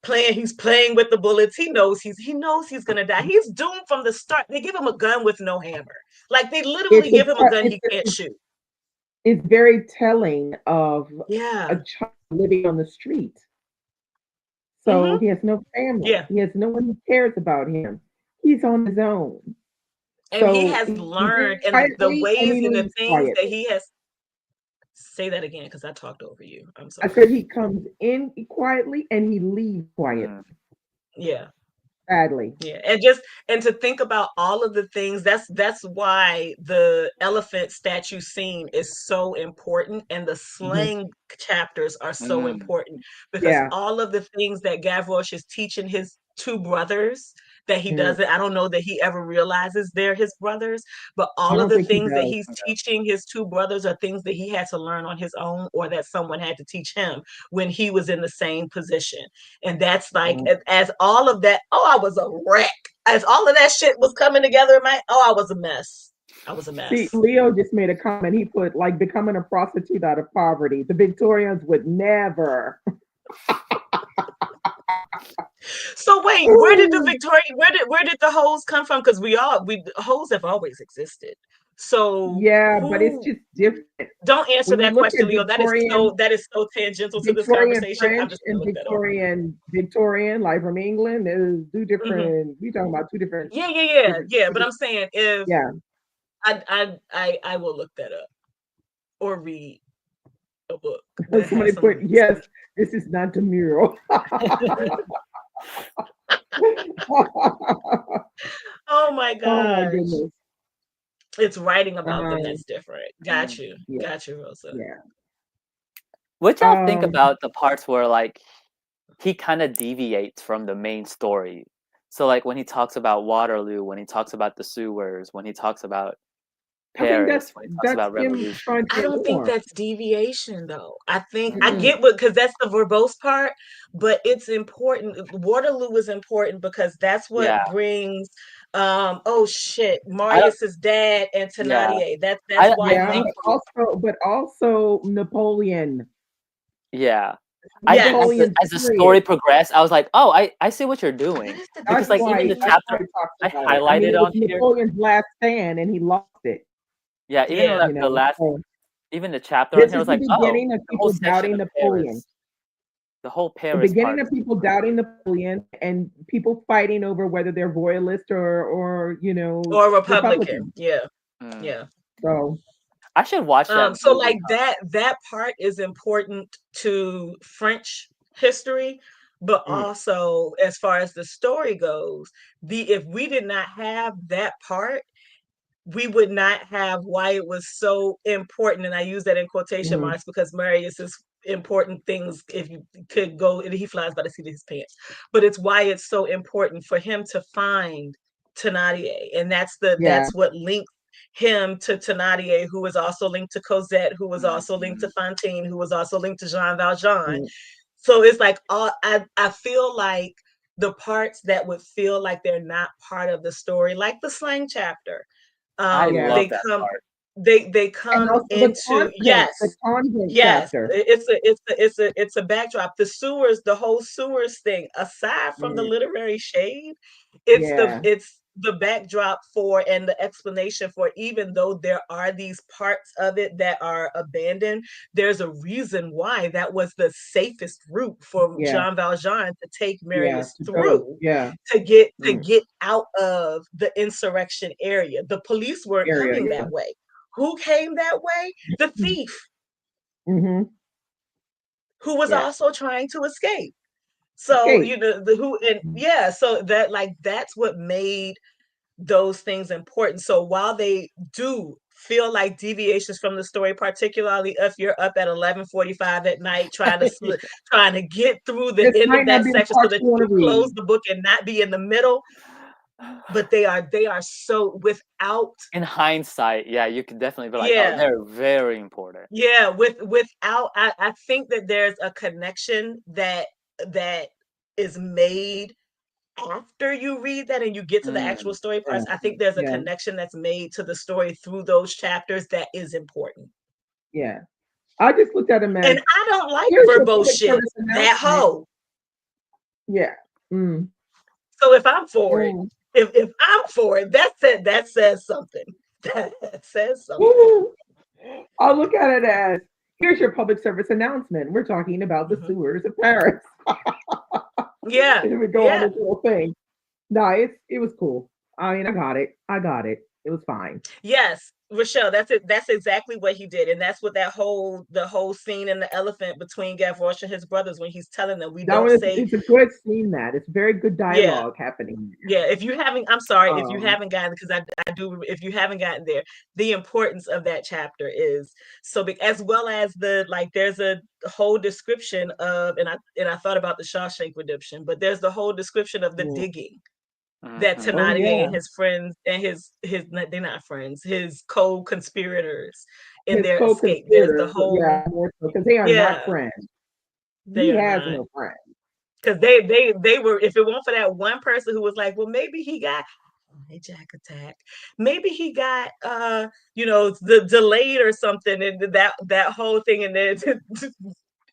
playing with the bullets. He knows he's gonna die. He's doomed from the start. They give him a gun with no hammer. Like, they literally give him a gun he can't shoot. It's very telling of a child living on the street. So he has no family. He has no one who cares about him. He's on his own. And he has learned, and the ways and the things that he has. Say that again, because I talked over you. I'm sorry. I said he comes in quietly and he leaves quietly. Yeah. Sadly. Yeah. And to think about all of the things, that's why the elephant statue scene is so important, and the slang chapters are so important, because all of the things that Gavroche is teaching his two brothers that he doesn't, I don't know that he ever realizes they're his brothers, but all of the things that he's teaching his two brothers are things that he had to learn on his own, or that someone had to teach him when he was in the same position. And that's like, as all of that, I was a wreck. As all of that shit was coming together, I was a mess. I was a mess. See, Leo just made a comment. He put, like, becoming a prostitute out of poverty. The Victorians would never. So wait, where did the hoes come from? Because hoes have always existed. So but it's just different. Don't answer that question, Leo. That is so tangential to this conversation. French I'm just and Victorian, like from England, is two different. We talking about two different. Yeah. But I'm saying, if I will look that up or read a book. Somebody put, yes, this is not demure. Oh my god! Oh my goodness! It's writing about them that's different. Got you, Rosa. Yeah. What y'all think about the parts where, like, he kind of deviates from the main story? So, like, when he talks about Waterloo, when he talks about the sewers, when he talks about Paris when he talks about him revolution. trying to I get don't think more. that's deviation though. I think I Mm-mm. get what, because that's the verbose part, but it's important. Waterloo is important because that's what Yeah, brings oh shit, I don't. Marius's dad and Yeah, Thénardier. That's why I Yeah, think. but also Napoleon. Yeah, I think yes. Napoleon as the story period. progressed, I was like, oh, I see what you're What doing is the because That's like why even the Napoleon? that's why chapter he talks I about it. I mean, highlighted it was on here. Napoleon's last stand, and he lost it. Yeah, even Yeah. the last, So even the chapter on this here is was the like, oh, beginning of the whole people section doubting of Napoleon. Paris, the whole The Paris beginning part. of people doubting Napoleon and people fighting over whether they're royalist or Or Republican. Republican. Yeah. Mm. Yeah. So I should watch that So movie. like that part is important to French history, but mm, also as far as the story goes, the if we did not have that part, we would not have why it was so important. And I use that in quotation mhm, marks because Marius is important things if you could go and he flies by the seat of his pants. But it's why it's so important for him to find Thénardier. And yeah, that's what links him to Thénardier, who was also linked to Cosette, who was also linked to Fantine, who was also linked to Jean Valjean. mm, So it's like I feel like the parts that would feel like they're not part of the story, like the slang chapter, I yeah, love they that come part. they and come also into the yes. convent Yes, chapter. it's a backdrop. The sewers, the whole sewers thing, aside from the Mm, literary shade, yeah, it's the backdrop for and the explanation for, even though there are these parts of it that are abandoned, there's a reason why that was the safest route for yeah, Jean Valjean to take yeah, Marius to go, through yeah, to mm, get out of the insurrection area. The police weren't area, coming yeah, that way. Who came that way? The thief, mm-hmm, who was yeah, also trying to escape. So, escape. the who and yeah, so that like that's what made those things important. So while they do feel like deviations from the story, particularly if you're up at 11:45 at night trying to get through the This end of might not that be the section so part that you want you to can close read. the book and not be in the middle, but they are so without In hindsight, yeah, you could definitely be like, oh, yeah. they're very important. Yeah, without I think that there's a connection that is made after you read that and you get to the actual Mm. story Yeah, parts. I think there's a yeah, connection that's made to the story through those chapters that is important. yeah. I just looked at him as And I don't like here's your verbose public shit. service That announcement. hoe. Yeah. Mm, So if I'm for it, mm. if I'm for it, that says something. That says something. Woo! I'll look at it as here's your public service announcement. We're talking about the Mhm. sewers of Paris. Yeah, And then we go on yeah. this little thing. No, it was cool. I mean, I got it. I got it. It was fine. Yes, Rochelle, that's it. That's exactly what he did. And that's what the whole scene in the elephant between Gavroche and his brothers when he's telling them we That don't one is say it's a good scene that it's very good yeah. dialogue happening Yeah, if you haven't, I'm sorry, there. if you haven't gotten, because I do, if you haven't gotten there, the importance of that chapter is so big, as well as there's a whole description of, and I thought about the Shawshank Redemption, but there's the whole description of the Mm. digging that Mhm. Oh Thénardier yeah. and his friends and they're not friends, his co-conspirators in His their escape. There's the co-conspirators, whole, yeah, more so because they are not yeah, friends. they He are has not. no friends. Because they were, if it weren't for that one person who was like, well, maybe he got hijack attack. Maybe he got the delayed or something, and that whole thing. And then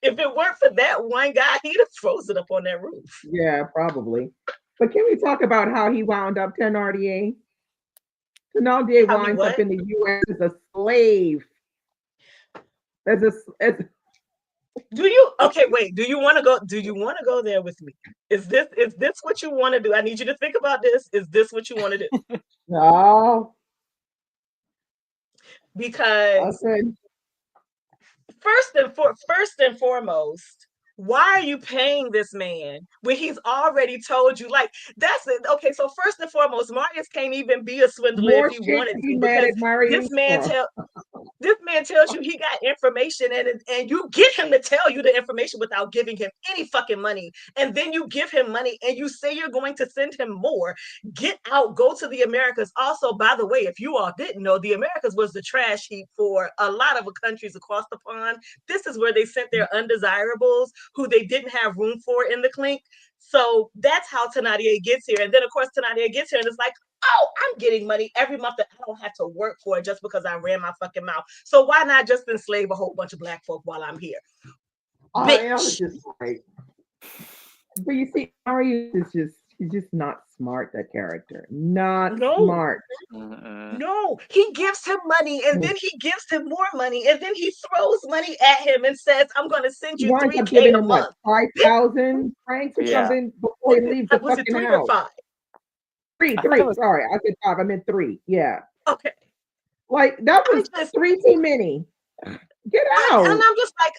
if it weren't for that one guy, he'd have frozen up on that roof. Yeah, probably. But can we talk about how he wound up Thenardier? Thenardier How he winds up what? in the U.S. as a slave. As Do you okay? Wait. Do you want to go? Do you want to go there with me? Is this what you want to do? I need you to think about this. Is this what you want to do? no, I Because said first and foremost, why are you paying this man when he's already told you? Like, that's it. Okay, so first and foremost, Marius can't even be a swindler if more he shit wanted to be to, mad because at this Marius man for. tell This man tells you he got information, and you get him to tell you the information without giving him any fucking money. And then you give him money and you say you're going to send him more. Get out, go to the Americas. Also, by the way, if you all didn't know, the Americas was the trash heap for a lot of countries across the pond. This is where they sent their undesirables who they didn't have room for in the clink. So that's how Thénardier gets here. And then, of course, Thénardier gets here and it's like, oh, I'm getting money every month that I don't have to work for just because I ran my fucking mouth. So why not just enslave a whole bunch of black folk while I'm here? I was just like, but you see, Marius is he's just not smart, that character. Not smart. No, he gives him money and then he gives him more money and then he throws money at him and says, I'm going to send you 3K a month. 5,000 francs or something before he leaves the was fucking it 3 house. or 5? Three. Sorry, I said 5. I meant 3. Yeah. Okay. Like that was 3 too many. Get out. And I'm just like,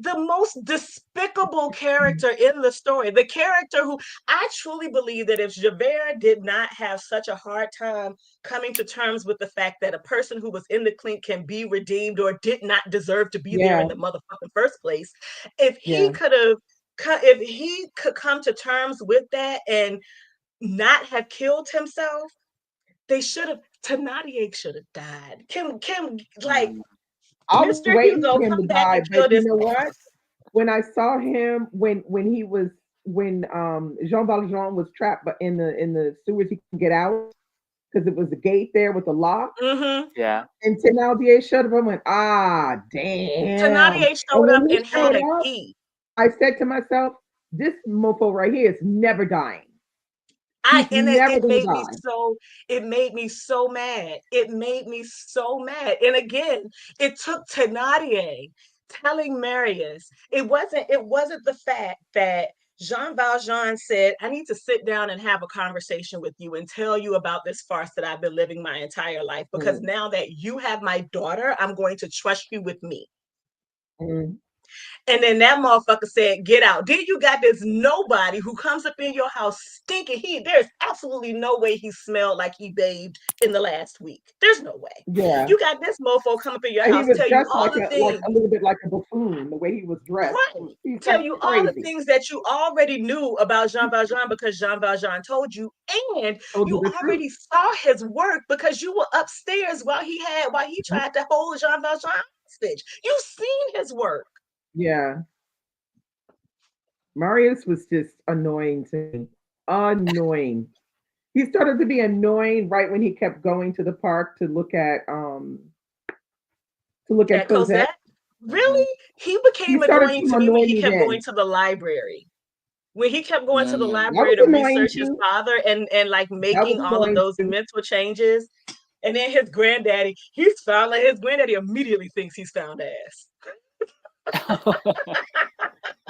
the most despicable character in the story. The character who I truly believe that if Javert did not have such a hard time coming to terms with the fact that a person who was in the clink can be redeemed or did not deserve to be there in the motherfucking first place, if he could come to terms with that and not have killed himself, they should have. Thénardier should have died. Kim, like. I was waiting for him to die, but you know what? When I saw him, when Jean Valjean was trapped, but in the sewers, he couldn't get out because it was a gate there with a lock. Yeah. And Thénardier showed up and went, ah, damn. Thénardier showed up and had a key. I said to myself, this mofo right here is never dying. It made me so mad. It made me so mad. And again, it took Thénardier telling Marius. It wasn't the fact that Jean Valjean said, I need to sit down and have a conversation with you and tell you about this farce that I've been living my entire life. Because now that you have my daughter, I'm going to trust you with me. And then that motherfucker said, get out. Then you got this nobody who comes up in your house stinking. There's absolutely no way he smelled like he bathed in the last week. There's no way. Yeah. You got this mofo come up in your house, tell you all the things. Like a little bit like a buffoon, the way he was dressed. Right. Tell you all the things that you already knew about Jean Valjean because Jean Valjean told you. And you already saw his work because you were upstairs while he tried to hold Jean Valjean hostage. You've seen his work. Yeah. Marius was just annoying to me. Annoying. He started to be annoying right when he kept going to the park to look at Cosette. Really? He became annoying to me when he kept going to the library. When he kept going to the library to research his father and like making all of those mental changes. And then his granddaddy immediately thinks he's found ass.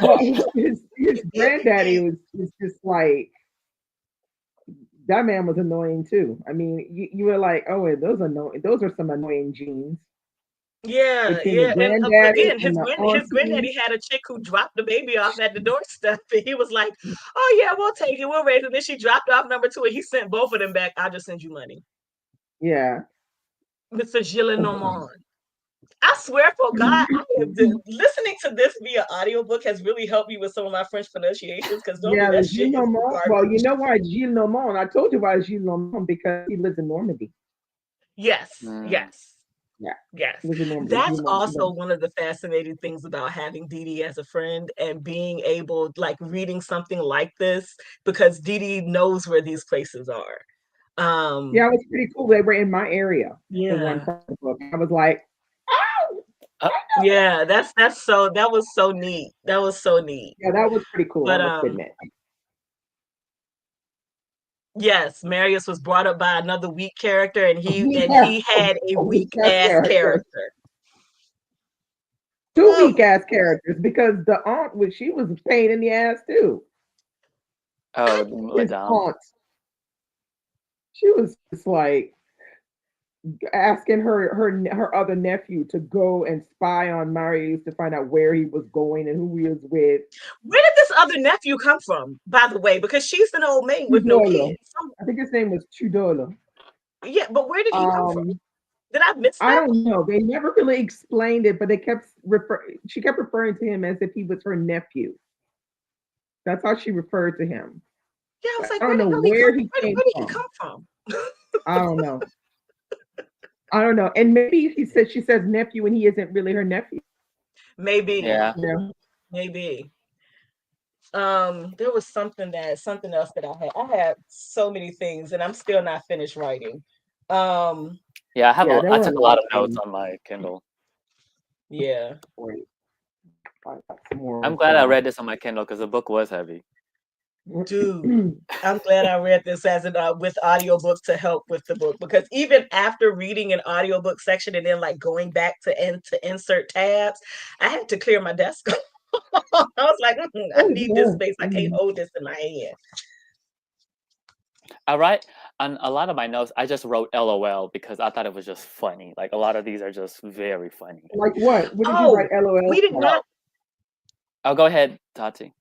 Well, his granddaddy was just like, that man was annoying too. I mean, you were like, oh, those are some annoying genes. Yeah. And again, his granddaddy had a chick who dropped the baby off at the doorstep, and he was like, oh yeah, we'll take it, we'll raise it. And then she dropped off number 2, and he sent both of them back. I'll just send you money. Yeah. Mr. Gillenormand. I swear for God, listening to this via audiobook has really helped me with some of my French pronunciations because well, you know why Gillenormand? I told you why Gillenormand, because he lives in Normandy. Yes. That's also Normandy. one of the fascinating things about having Didi as a friend and being able, like, reading something like this, because Didi knows where these places are. Yeah, it was pretty cool. They were in my area. Yeah. In one part of the book. I was like, yeah, that was so neat. That was so neat. Yeah, that was pretty cool. But, I must admit. Yes, Marius was brought up by another weak character, and he had a weak ass character. 2 weak ass characters, because the aunt she was a pain in the ass too. Oh, his aunt. She was just like asking her other nephew to go and spy on Marius to find out where he was going and who he was with. Where did this other nephew come from, by the way? Because she's an old maid with no kids. I think his name was Tudolo. Yeah, but where did he come from? Did I miss I that? don't know. They never really explained it, but she kept referring to him as if he was her nephew. That's how she referred to him. Yeah, I was I like, don't where the know hell he come? where he Where came did he from. come from? I don't know. I don't know. And maybe she says nephew and he isn't really her nephew. Maybe, Yeah. Yeah. maybe. There was something else that I had. I had so many things, and I'm still not finished writing. Yeah, There I were a took a lot lot of of notes things. on my Kindle. Yeah. Wait, I got some more I'm as glad I well. read this on my Kindle because the book was heavy. Dude, I'm glad I read this as an with audiobook to help with the book, because even after reading an audiobook section and then like going back to insert tabs, I had to clear my desk. I was like, I need this space. I can't hold this in my hand. I write on a lot of my notes. I just wrote LOL because I thought it was just funny. Like a lot of these are just very funny. Like what? What did you Oh, write? LOL. we did not. Oh, go ahead, Tati.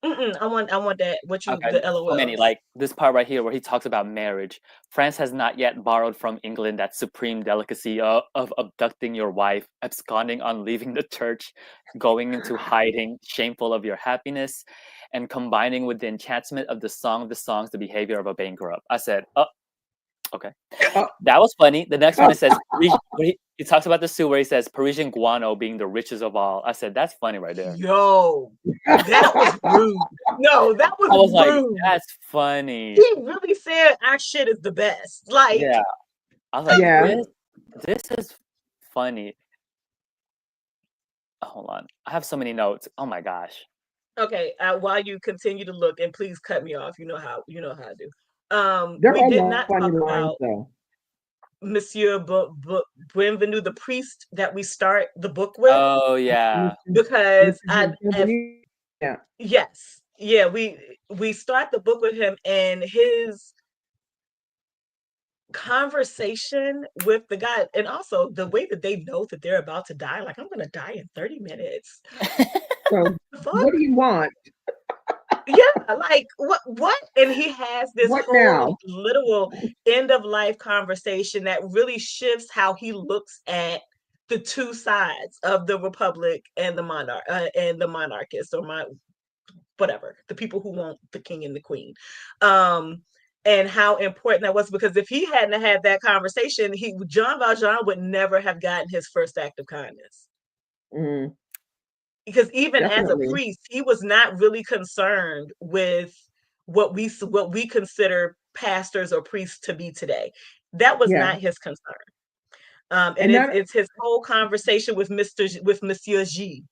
I want that. Okay, The so many. LOLs. Like this part right here where he talks about marriage. France has not yet borrowed from England that supreme delicacy of abducting your wife, absconding on leaving the church, going into hiding, shameful of your happiness, and combining with the enchantment of the song of the songs the behavior of a bankrupt. I said, oh, okay. That was funny. The next one, it says, he talks about the Sioux where he says, Parisian guano being the richest of all. I said, that's funny right there. Yo, that was rude. No, that was I was like, rude. that's funny. He really said our shit is the best. Like, Yeah. I was like, Yeah. this is funny. Hold on. I have so many notes. Oh my gosh. okay, while you continue to look, and please cut me off. You know how I do. There We are a did lot not of funny talk lines about though. Monsieur Bienvenu, the priest that we start the book with, Oh yeah. because Yeah. yes, yeah, we start the book with him and his conversation with the guy, and also the way that they know that they're about to die. Like, I'm gonna die in 30 minutes. So what do you want? Yeah, like what? And he has this What whole now? literal end of life conversation that really shifts how he looks at the two sides of the republic and the monarch and the monarchists, or whatever, the people who want the king and the queen. And how important that was, because if he hadn't had that conversation, Jean Valjean would never have gotten his first act of kindness. Mm, Because even as a definitely. priest, he was not really concerned with what we consider pastors or priests to be today. That was Yeah. not his concern. And And that it's his whole conversation with Monsieur G,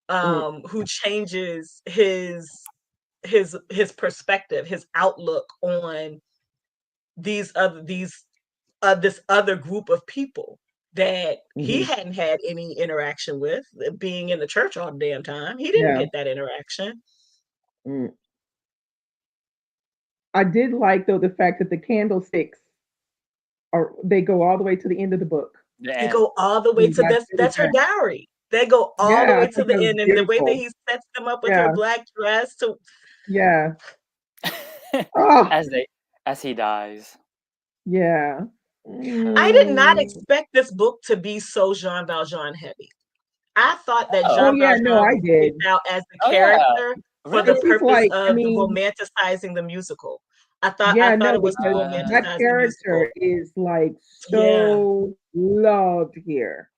mm, who changes his perspective, his outlook on this other group of people that he mhm. hadn't had any interaction with, being in the church all the damn time. He didn't Yeah. get that interaction. Mm. I did like though the fact that the candlesticks they go all the way to the end of the book. They And go all the way And to that's this. really That's her good. dowry. They go all the Yeah, way I to think the that was end, and the way that beautiful. he sets them up with her Yeah. black dress. To Yeah. Oh, as he dies. yeah. I did not Mm. expect this book to be so Jean Valjean heavy. I thought that Oh, Oh Jean yeah, no, Valjean I was did. picked out as the oh yeah. character for the Really? Because he's purpose like, I of the mean, romanticizing the musical. I yeah, thought no, it was to because that romanticize the musical. character is like Yeah, so loved here.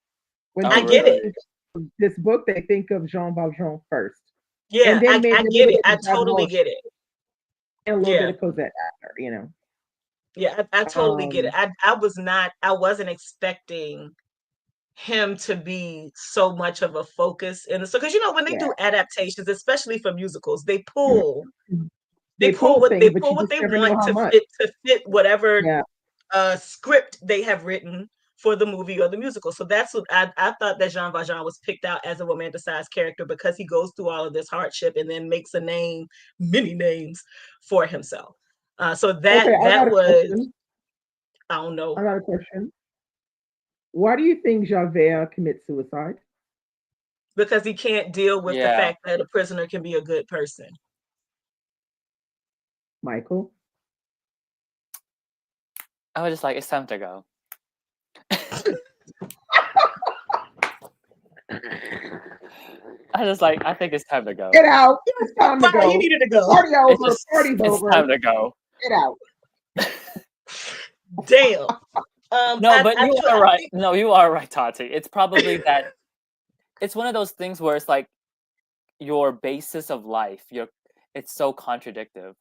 When Oh I people get it. really? think of this book, they think of Jean Valjean first, and Yeah, then maybe I a get little it. bit I of totally Gavroche get it. and a little bit Yeah. of Cosette after, you know. Yeah, I totally get it. Um, I wasn't expecting him to be so much of a focus in the, so, because when they yeah, do adaptations, especially for musicals, they pull they pull things, but you what just they never want know how to much. fit whatever Yeah, script they have written for the movie or the musical. So that's what I thought, that Jean Valjean was picked out as a romanticized character because he goes through all of this hardship and then makes a name, many names, for himself. So okay, I got that a was, question. I don't know, I got a question. Why do you think Javert commits suicide? because he can't deal with the Yeah. fact that a prisoner can be a good person. Michael? I was just like, it's time to go. I think it's time to go. Get out. It's time to Fine, he go. needed to go. Party over. It's Party's over. time to go. Get out. Damn. No, but you are right. think, No, you are right, Tati. It's probably that. It's one of those things where it's like your basis of life. It's so contradictive.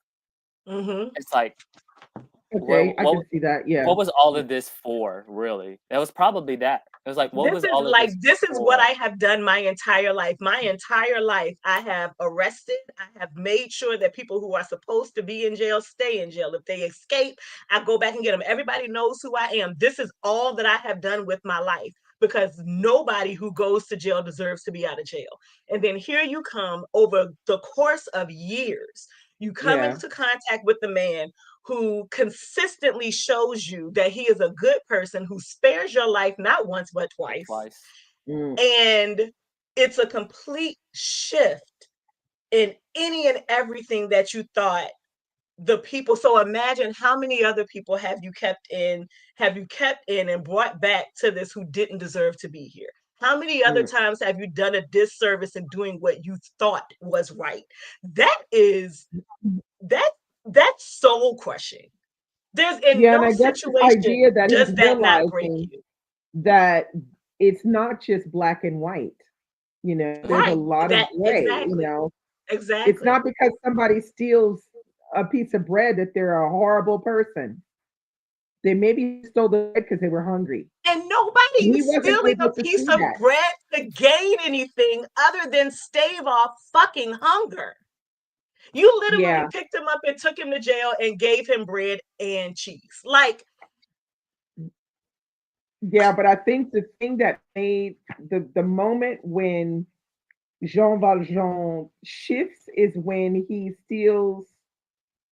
It's like, Okay, I what can see that. Yeah. what was all of this for, really? It was probably that. It was like, what was all of this this is what for? I have done my entire life. My entire life, I have arrested. I have made sure that people who are supposed to be in jail stay in jail. If they escape, I go back and get them. Everybody knows who I am. This is all that I have done with my life, because nobody who goes to jail deserves to be out of jail. And then here you come, over the course of years, you come Yeah. into contact with the man who consistently shows you that he is a good person, who spares your life not once but twice. Mm. And it's a complete shift in any and everything that you thought the people. So imagine how many other people have you kept in and brought back to this who didn't deserve to be here. How many other times have you done a disservice in doing what you thought was right? That's soul crushing. There's in Yeah, and no I guess this situation idea that he's does that not break realizing you. that it's not just black and white. There's a Right. lot of That gray. It's exactly. not because somebody steals a piece of bread that they're a horrible person. They maybe stole the bread because they were hungry. And nobody And he is wasn't stealing able a to piece see of that. bread to gain anything other than stave off fucking hunger. You literally Yeah. picked him up and took him to jail and gave him bread and cheese. Like, Yeah, but I think the thing that made the moment when Jean Valjean shifts is when he steals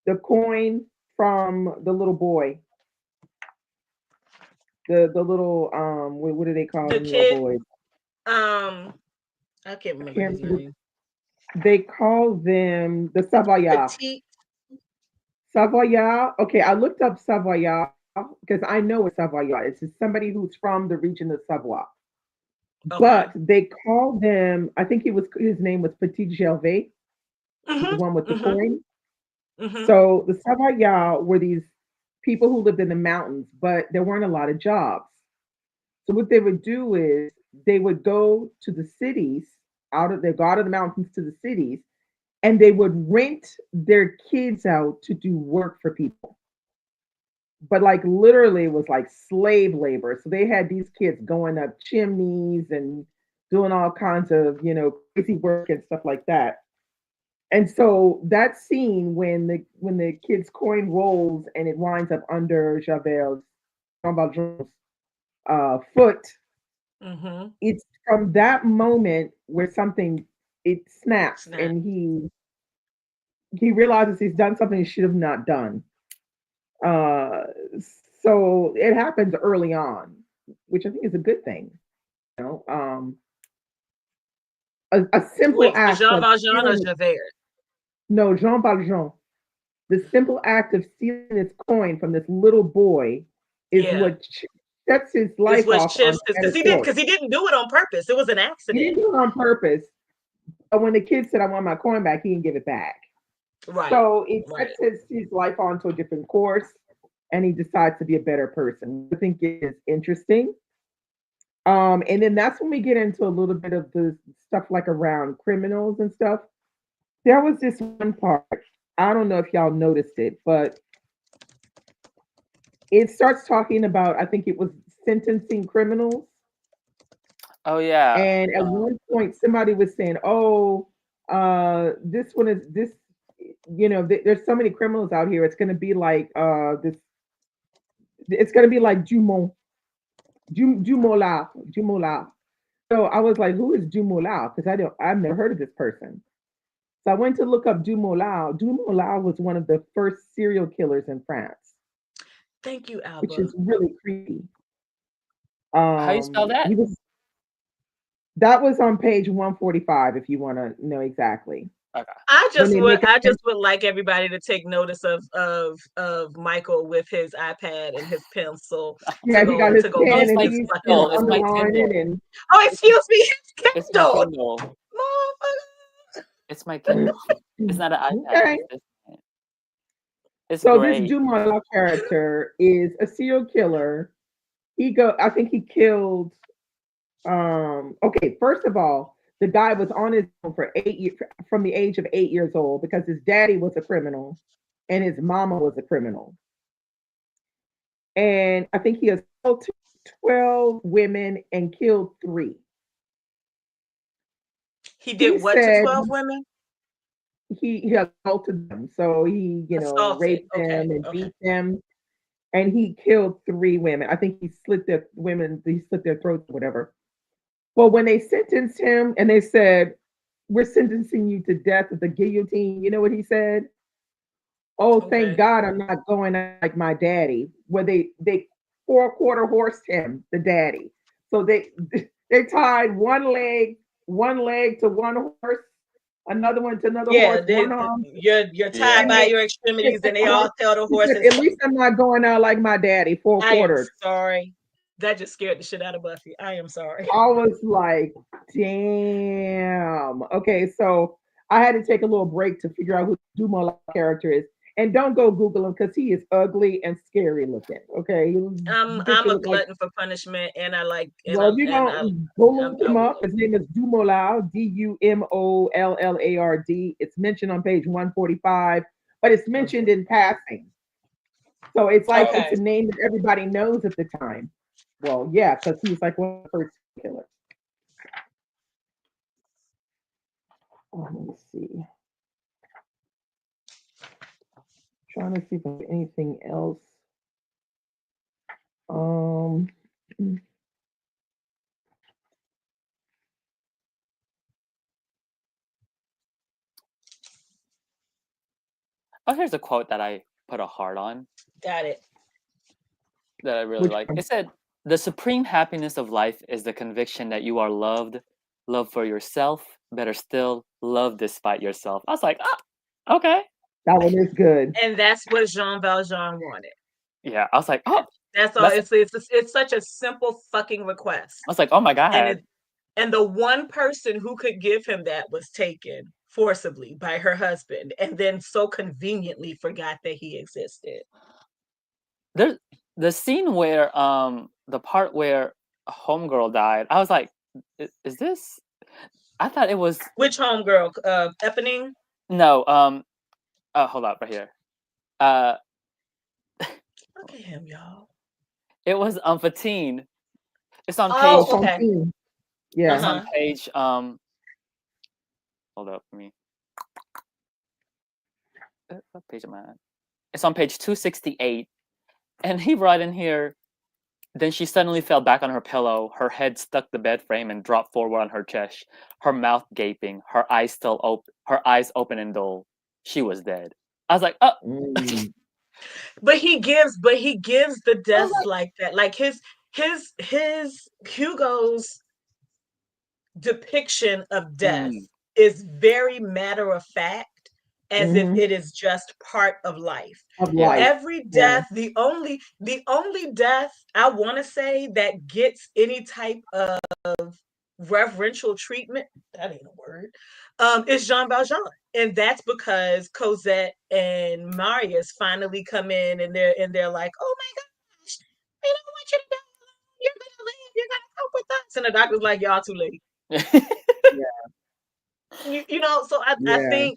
the coin from the little boy. The little what do they call the them little kid, boys? I can't I remember can't his remember. name. They call them the Savoyards. Petite. Savoyard. Okay, I looked up Savoyard because I know it's Savoyard. It's just somebody who's from the region of Savoie. Okay. But they call them, I think his name was Petit Gervais, the one with the coin. So the Savoyards were these people who lived in the mountains, but there weren't a lot of jobs. So what they would do is they would go to the cities, they go out of the mountains to the cities, and they would rent their kids out to do work for people. But like literally it was like slave labor. So they had these kids going up chimneys and doing all kinds of, crazy work and stuff like that. And so that scene when the kid's coin rolls and it winds up under Javert's Jean Valjean's foot, it's from that moment where something it snaps and he realizes he's done something he should have not done. Uh, so it happens early on, which I think is a good thing. You know, a simple Wait, for act Jean of Valjean or stealing. Javert? No, Jean Valjean. The simple act of stealing this coin from this little boy is Yeah. what sets his Is life what off on shifts a better because course. he didn't do it on purpose. It was an He accident. didn't do it on purpose. But when the kid said, "I want my coin back," he didn't give it back. Right. So it Right. sets his life onto a different course, and he decides to be a better person. I think it is interesting. And then that's when we get into a little bit of the stuff like around criminals and stuff. There was this one part. I don't know if y'all noticed it, but it starts talking about, I think it was sentencing criminals. Oh yeah. And at one point, somebody was saying, "Oh, this one is this. There's so many criminals out here. It's going to be like this. It's going to be like Dumoulin, Dumoulin." So I was like, "Who is Dumoulin?" Because I've never heard of this person. So I went to look up Dumoulin. Dumoulin was one of the first serial killers in France, Thank you, which Alba. is really creepy. How you spell that? That was on page 145 if you want to know exactly. Okay. I When they make just would like everybody to take notice of Michael with his iPad and his pencil yeah, he got his to go No, pen it's beat and my this he's fucking Kindle. It's my underline it Kindle. and Oh, excuse me, his It's my Kindle. Kindle. Motherfucker. It's my Kindle. It's not an iPad. okay. It's So this great. Dumas character is a serial killer. I think he killed okay, first of all, the guy was on his own for 8 years from the age of 8 years old because his daddy was a criminal and his mama was a criminal. And I think he assaulted 12 women and killed three. He He did what to said 12 women? he assaulted them. So he, Assaulted. raped Okay. them and Okay. beat them. And he killed three women. I think he slit their throats, or whatever. Well, when they sentenced him and they said, "We're sentencing you to death with the guillotine," you know what he said? "Oh, thank Okay. God I'm not going out like my daddy." Where they four-quarter horsed him, the daddy. So they tied one leg to one horse, another one to another Yeah, horse, one arm, you're tied and by Yeah. your hit extremities the and they horse. all tell the He said, horses, "At least I'm not going out like my daddy, four I am quarters." sorry. That just scared the shit out of Buffy. I am sorry. I was like, damn. Okay, so I had to take a little break to figure out who Dumas character is. And don't go Google him because he is ugly and scary looking. Okay. Bitch I'm a look like, glutton for punishment and I like well, if you're gonna go look I him up, will. his name is Dumoulin, Dumollard. It's mentioned on page 145, but it's mentioned in passing. So it's like it's Okay. a name that everybody knows at the time. Well, yeah, because he was like one of the first killers. Oh, let me see. Trying to see if there's anything else. Um, Oh, here's a quote that I put a heart on Got it. that I really which like. one? It said, "The supreme happiness of life is the conviction that you are loved, loved for yourself, better still, loved despite yourself." I was like, "Ah, okay." That one is good. And that's what Jean Valjean wanted. Yeah, I was like, "Oh, That's all. that's." It's such a simple fucking request. I was like, "Oh my And god." and the one person who could give him that was taken forcibly by her husband and then so conveniently forgot that he existed. There's the scene where the part where a homegirl died. I was like, Is this?" I thought it was Which homegirl? Eponine? no. Oh, hold up, right here. Uh, Look at him, y'all. it was Fatine. It's on page. Oh, Oh, okay. Fontaine. It's Yeah. on Uh-huh. page. Hold up for me. What page am I on? It's on page 268, and he brought in here. Then she suddenly fell back on her pillow. Her head stuck the bed frame and dropped forward on her chest. Her mouth gaping. Her eyes still open. Her eyes open and dull. She was dead. I was like, oh. Mm. But he gives the I was deaths like that. Like his Hugo's depiction of death like, is very matter of fact, as if Hmm. it is just part of life. Of yeah. life. Every Yeah. death, the only death I want to say that gets any type of reverential treatment, that ain't a word, is Jean Valjean. And that's because Cosette and Marius finally come in and they're like, oh my gosh, we don't want you to die. You're gonna live, you're gonna cope with us. And the doctor's like, y'all too late. Yeah. You know, so Yeah.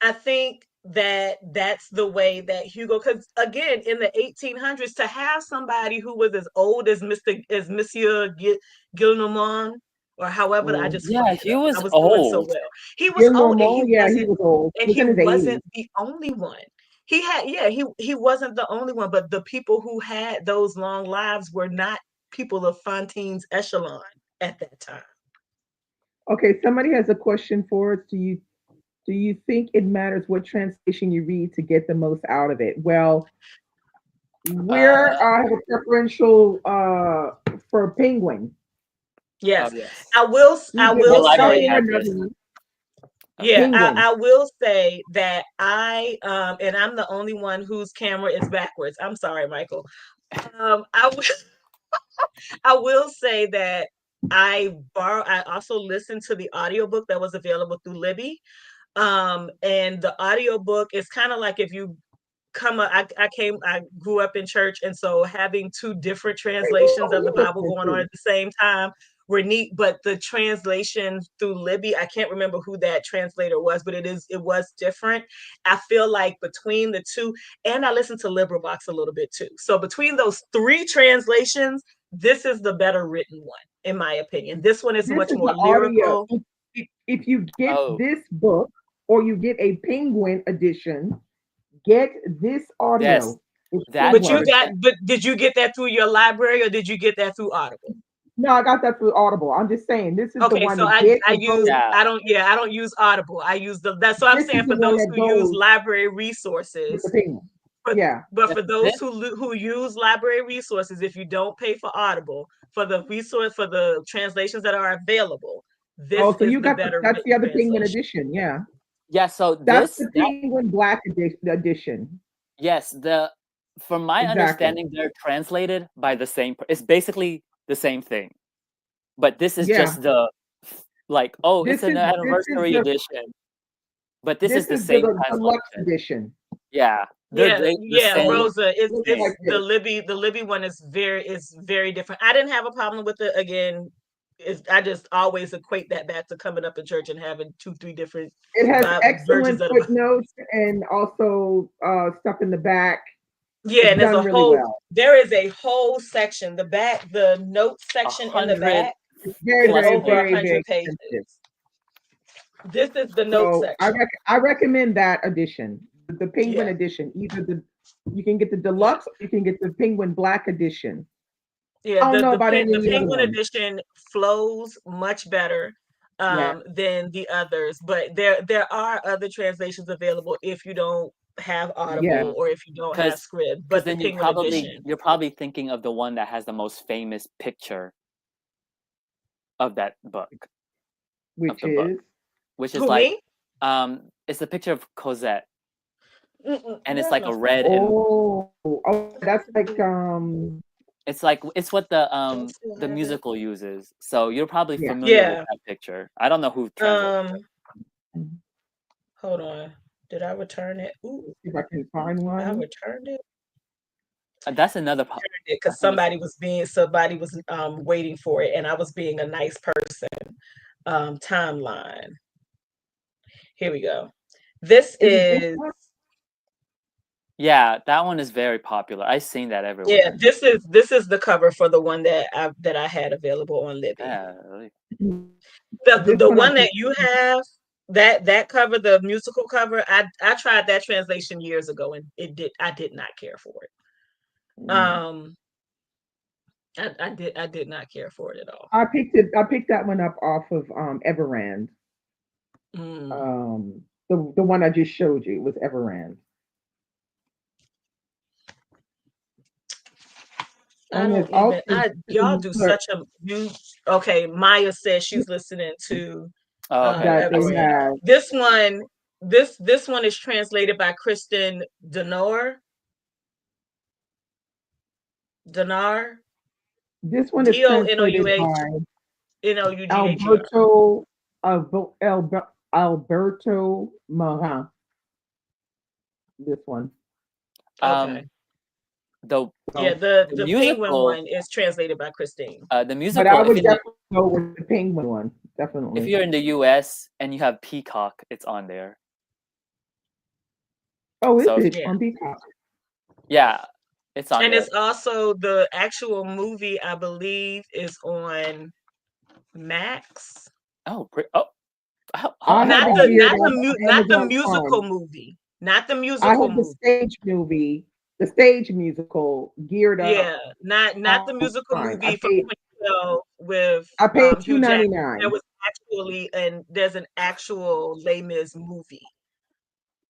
I think that that's the way that Hugo, because again, in the 1800s, to have somebody who was as old as Monsieur Gillenormand, or however, I Mm. just yeah, fucked it he up. I was was doing so old. well. He was old, and Gilmore, yeah, he was old. He was in his 80s. the only one. He had, yeah, he wasn't the only one, but the people who had those long lives were not people of Fantine's echelon at that time. Okay, somebody has a question for us. Do you think it matters what translation you read to get the most out of it? Well, where Uh, I have a preferential for Penguin. oh Yes, yes. I Either will The the library spelling say or had another this. one. Yeah, Penguin. I will say that and I'm the only one whose camera is backwards. I'm sorry, Michael. I I will say that I also listened to the audiobook that was available through Libby. And the audiobook is kind of like if you I grew up in church, and so having two different translations of the Bible going on at the same time were neat. But the translation through Libby, I can't remember who that translator was, but it was different. I feel like between the two, and I listened to LibriVox a little bit too. So between those three translations, this is the better written one, in my opinion. This one is much more lyrical. If you get Oh, this book or you get a Penguin edition, get this yes, audio. that But you version. but did you get that through your library or did you get that through Audible? No, I got that through Audible. I'm just saying this is the Okay, one so to I get. use Yeah. I don't use Audible. I use that's what I'm This saying is for the one those that who use goes library with resources. the Penguin. But Yeah. but for those This, who use library resources, if you don't pay for Audible, for the translations that are available, this Oh, so is you the got better that's the written other Penguin translation. edition. Yeah, yeah. So that's this, the that, Penguin Black edition. yes. From my Exactly. understanding, they're translated by the same. It's basically the same thing, but this is Yeah. just the like. Oh, it's This an is anniversary edition, but this is this the is same the deluxe translation. edition. Yeah, Yeah, the yeah, same. Rosa, Looks it's like this. the Libby one is very different. I didn't have a problem with it. Again, I just always equate that back to coming up in church and having two, three different It has versions excellent of the Bible. footnotes and also stuff in the back. Yeah, It's and done really well. there is a whole section, the notes section in the 100 back It's very, is plus very, over pages. very, very 100 pages. expensive. This is the notes So section. I recommend that edition, the Penguin Yeah. edition. You can get the deluxe, or you can get the Penguin Black edition. Yeah, I don't know about any of the the other Penguin ones. edition flows much better Yeah, than the others, but there are other translations available if you don't have yeah. Audible or if you don't have Because Scribd. because But the then Penguin edition, you're probably thinking of the one that has the most famous picture of that book Which the book, is which is who like me? it's a picture of Cosette, and it's That's like a not red and that's like it's what the don't still have it. musical uses. So you're probably yeah. familiar with Yeah. that picture. I don't know who translated it. Hold on. Did I return it? Ooh, Let's see if I can find I one. returned it. That's another Because somebody was waiting for it, and I was being a nice person. Timeline. Here we go. This Is it this is one? yeah, that one is very popular. I've seen that everywhere. yeah. This is the cover for the one that I had available on Libby. Yeah, really. The one that you have that cover, the musical cover, I tried that translation years ago, and I did not care for it. I did not care for it at all. I picked that one up off of Everand. The one I just showed you was Everand. Y'all do such a okay. Maya says she's listening to Okay. That they Everand. have. This one is translated by Kristen Dinar. This one is translated by Alberto Marin. This one. Okay. The Penguin musical one is translated by Christine. the musical. But I would definitely go with the Penguin one. Definitely. If you're in the US and you have Peacock, it's on there. Oh, is it on Peacock? Yeah, it's on and there. It's also the actual movie, I believe, is on Max. Not the musical movie. Not the musical I have movie. the stage movie. The stage musical geared up. Yeah, not the musical movie from 2012 with I paid Hugh Jackman. $2.99. There was actually there's an actual Les Mis movie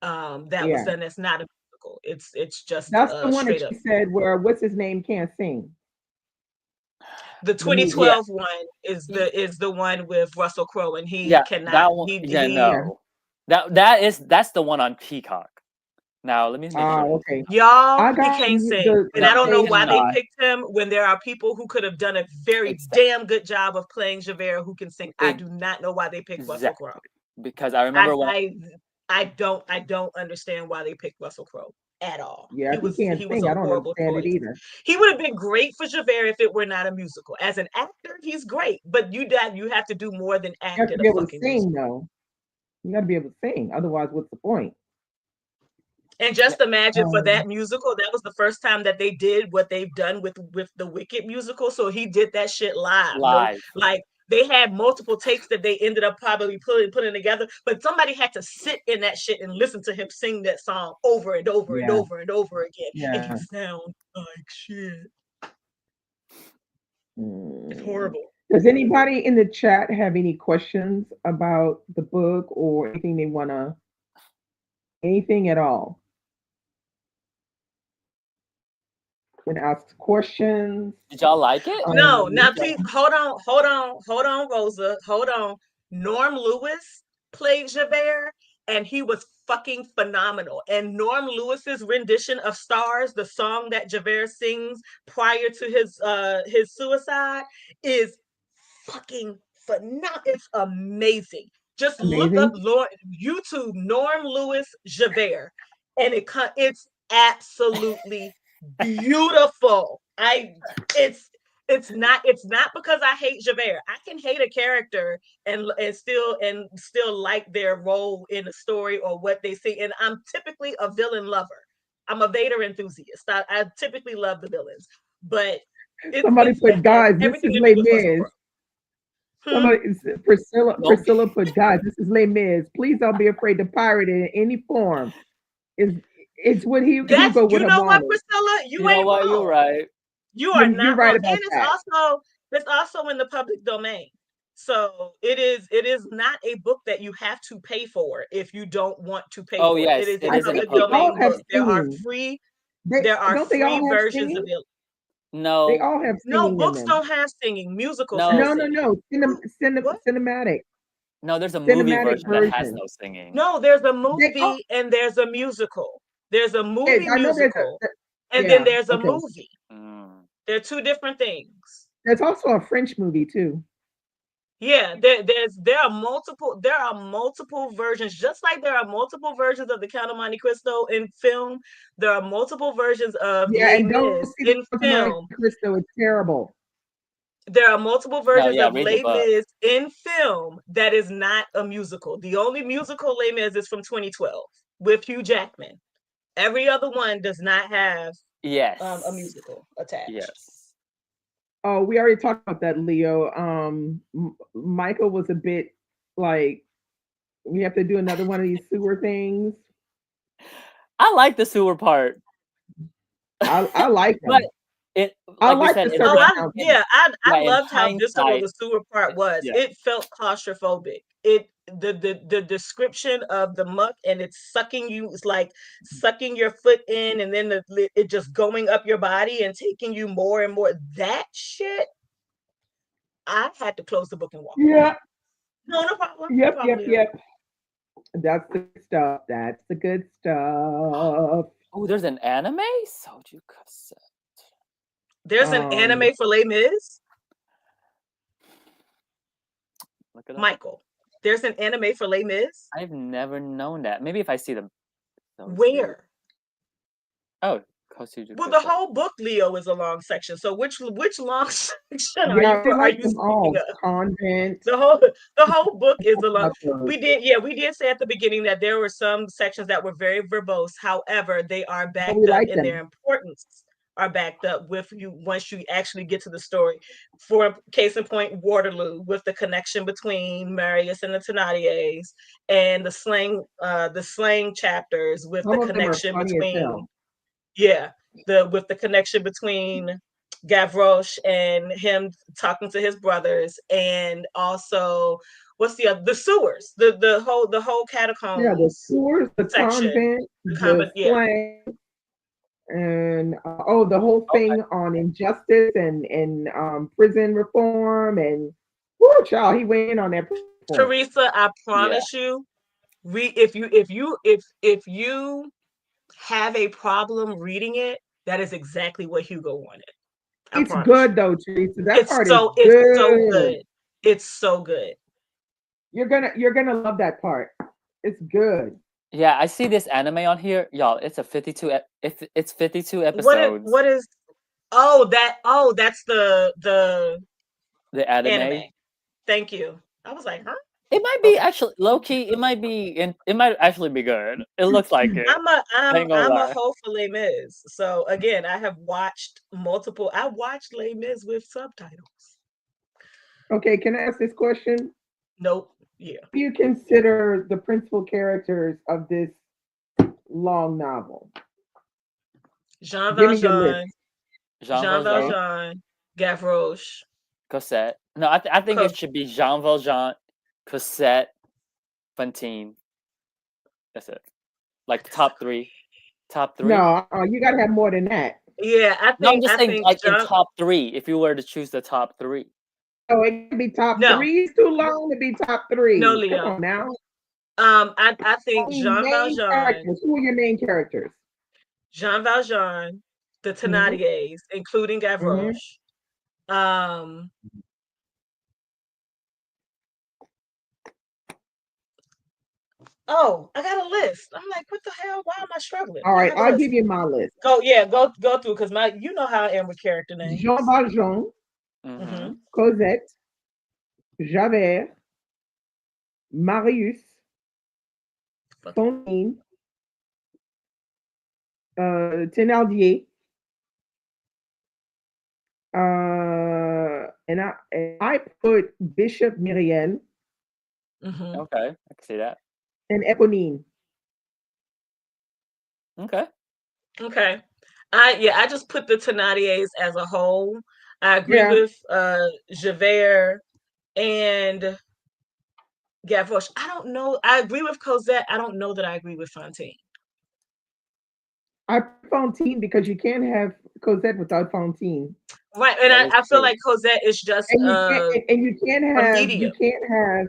that was done. It's not a musical. It's just that's the one that up. you said where what's his name can't sing. The 2012 one is the one with Russell Crowe, and he cannot. That one, no. That's the one on Peacock. Now let me make sure. Okay. Y'all, I he got can't sing. the And I don't know he why they cannot. picked him when there are people who could have done a very Exactly. damn good job of playing Javert who can sing. I do not know why they picked Russell Crowe. Exactly. Because I remember I don't understand why they picked Russell Crowe at all. Yeah, He was can't a sing. I don't horrible understand it choice. either. He would have been great for Javert if it were not a musical. As an actor, he's great, but you have to do more than You act have to in be a able to fucking sing, musical. though. You got to be able to sing. Otherwise, what's the point? And just imagine for that musical, that was the first time that they did what they've done with the Wicked musical. So he did that shit live. No, like they had multiple takes that they ended up probably putting together, but somebody had to sit in that shit and listen to him sing that song over and over and over and over again. Yeah. And you sound like shit. It's horrible. Does anybody in the chat have any questions about the book or anything they want to, anything at all? Can ask questions. Did y'all like it? No, now please hold on, Rosa. Hold on. Norm Lewis played Javert, and he was fucking phenomenal. And Norm Lewis's rendition of Stars, the song that Javert sings prior to his suicide, is fucking phenomenal. It's amazing. Just look up YouTube Norm Lewis Javert, and it's absolutely beautiful. It's not because I hate Javert. I can hate a character and still like their role in a story or what they see. And I'm typically a villain lover. I'm a Vader enthusiast. I typically love the villains, but somebody put guys. This is Les Mis. Somebody, Priscilla put guys. This is Les Mis. Please don't be afraid to pirate it in any form. It's what Hugo would have wanted. You know what, Priscilla? You ain't wrong. You're right. You are not you're right wrong. about And it's also in the public domain. So it is not a book that you have to pay for if you don't want to pay for yes, it. It is a public domain book. There are free versions of it. No. They all have singing. No, books don't have singing. Musicals No. Cinematic. No, there's a movie version that has no singing. No, there's a movie and there's a musical. There's a movie musical. And then there's a movie. They're two different things. There's also a French movie too. Yeah, there are multiple versions. Just like there are multiple versions of the Count of Monte Cristo in film, there are multiple versions of Les Mis in film. Cristo is terrible. There are multiple versions of Les Mis in film that is not a musical. The only musical Les Mis is from 2012 with Hugh Jackman. Every other one does not have a musical attached. Yes. Oh, we already talked about that, Leo. Michael was a bit like, we have to do another one of these sewer things. I like the sewer part. I like them. But I like I loved how visceral the sewer part was. Yeah. It felt claustrophobic. The description of the muck and it's sucking you, it's like sucking your foot in and then it just going up your body and taking you more and more. That shit, I had to close the book and walk away. No problem. Yep. That's the stuff. That's the good stuff. Oh, there's an anime? Soju Cosette. There's an anime for Les Mis? Michael, there's an anime for Les Mis? I've never known that. Maybe if I see them. Where? Oh, well, the whole book, Leo, is a long section. So which long section are you speaking of? Convent. The whole book is a long. We did say at the beginning that there were some sections that were very verbose. However, they are backed up in their importance. Are backed up with you once you actually get to the story. For case in point, Waterloo, with the connection between Marius and the Thénardiers, and the slang chapters with the connection between with the connection between Gavroche and him talking to his brothers, and also what's the sewers, the whole catacombs. Yeah, the sewers, the section, convent, the slang. And the whole thing on injustice and prison reform and child, he went in on that. Teresa, I promise you, if you have a problem reading it, that is exactly what Hugo wanted. I It's promise good you. though, Teresa. That It's part is so it's so good. good. It's so good. You're gonna love that part. It's good. Yeah, I see this anime on here, y'all. It's a 52. It's 52 episodes. What is? Oh, that's The anime. anime. Thank you. I was like, huh? It might be actually low key. It might actually be good. It looks like it. Ain't gonna I'm a lie. hopeful Les Mis. So again, I have watched multiple. I watched Les Mis with subtitles. Okay, can I ask this question? Nope. Yeah. Do you consider the principal characters of this long novel? Jean Give me your Valjean, list. Jean Jean Valjean, Valjean, Gavroche. Cosette. No, I think it should be Jean Valjean, Cosette, Fantine. That's it. Like top three. Top three. No, you gotta have more than that. Yeah, No, I'm just saying, think like in Jean, top three. If you were to choose the top three. Oh, it could be top No. three. It's too long to be top three. No, Come Leo. on now. I think Jean Main Valjean, characters. Who are your main characters? Jean Valjean, the Thénardiers, including Gavroche. Oh, I got a list. I'm like, what the hell? Why am I struggling? All right, I'll give you my list. Go through because you know how I am with character names. Jean Valjean, Cosette, Javert, Marius, Eponine, Thénardier, and I put Bishop Myriel. Okay, I can see that. And Eponine. Okay. I just put the Thénardiers as a whole. I agree with Javert and Gavroche. I don't know. I agree with Cosette. I don't know that I agree with Fantine. I put Fantine because you can't have Cosette without Fantine. Right, and I feel like Cosette is just and you can't have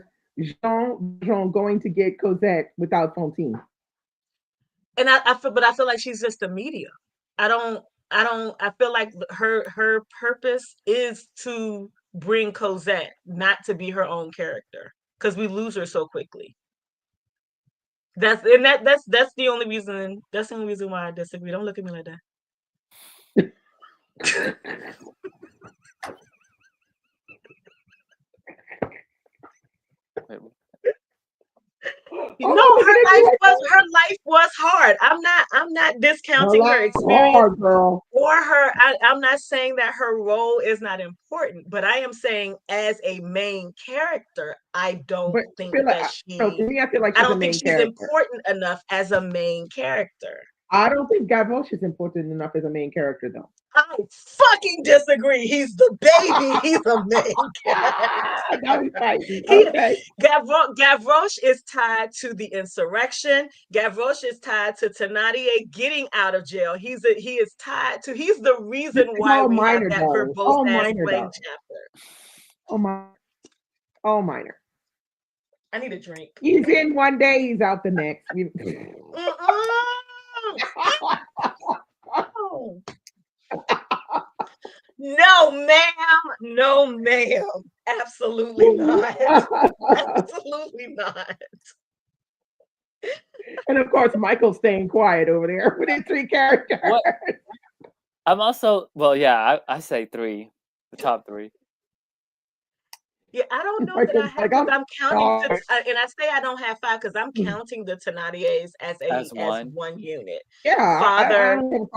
Jean going to get Cosette without Fantine. And I feel like she's just a media. I feel like her purpose is to bring Cosette, not to be her own character, because we lose her so quickly. That's the only reason. That's the only reason why I disagree. Don't look at me like that. No, her life was hard. I'm not discounting her experience girl. or her. I'm not saying that her role is not important, but I am saying as a main character, I don't think that she. No, to me, I feel like I don't think she's important enough as a main character. I don't think Gavroche is important enough as a main character, though. I fucking disagree. He's the baby. He's a main character. Gavroche is tied to the insurrection. Gavroche is tied to Thénardier getting out of jail. He is tied to. He's the reason why we have that verbose ass playing chapter. All minor. I need a drink. He's in one day. He's out the next. No, ma'am. No, ma'am. Absolutely not. Absolutely not. And of course, Michael's staying quiet over there with his three characters. What? I'm also I say three, the top three. Yeah, I don't know that I have. I'm counting, and I say I don't have five because I'm counting the Thénardiers as one unit. Yeah, father, and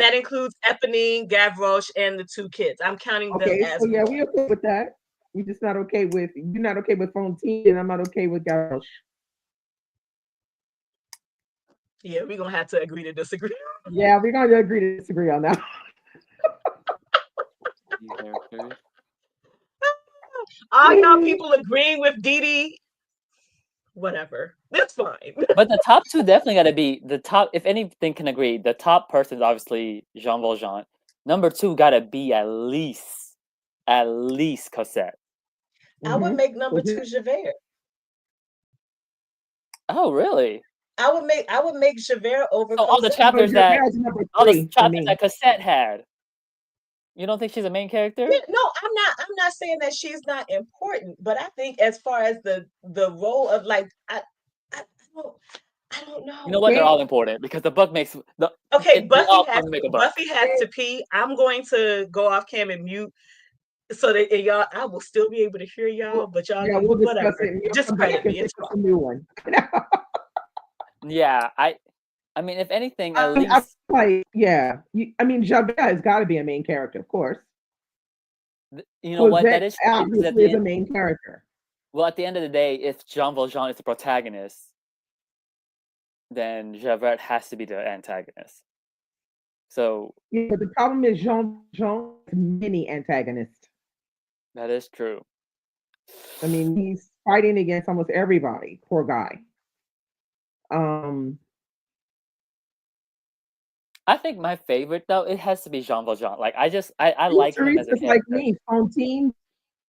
that includes Eponine, Gavroche, and the two kids. I'm counting them as. So yeah, we're okay with that. You're just not okay with Fantine, and I'm not okay with Gavroche. Yeah, we're gonna have to agree to disagree. Yeah, we're gonna agree to disagree on that. All y'all people agreeing with Didi, whatever. That's fine. But the top two definitely got to be the top. If anything can agree, the top person is obviously Jean Valjean. Number two got to be at least Cosette. I would make number two Javert. Oh, really? I would make Javert over So all the Cosette. chapters Javert that is number all the 3 for chapters me. that Cosette had. You don't think she's a main character? Yeah, no, I'm not saying that she's not important, but I think as far as the role of like I don't I don't You know know. what? They're Okay. all important because the book makes Okay, they all come to make a book. Buffy has to pee. I'm going to go off cam and mute so that y'all I will still be able to hear y'all, but y'all Yeah, can we'll discuss whatever. it. You'll Just come credit back and me. It's pick up fine. a new one. Yeah, I mean, if anything, at I least like, yeah. I mean, Javert has got to be a main character, of course. you know what? That Cosette is true. Because obviously is a main character. at the end of the day, if Jean Valjean is the protagonist, then Javert has to be the antagonist. So Yeah, but the problem is Jean has many antagonists. that is true. I mean, he's fighting against almost everybody. Poor guy. Um, I think my favorite though, it has to be Jean Valjean. Like I like him as a Teresa's like character. me. Fontaine,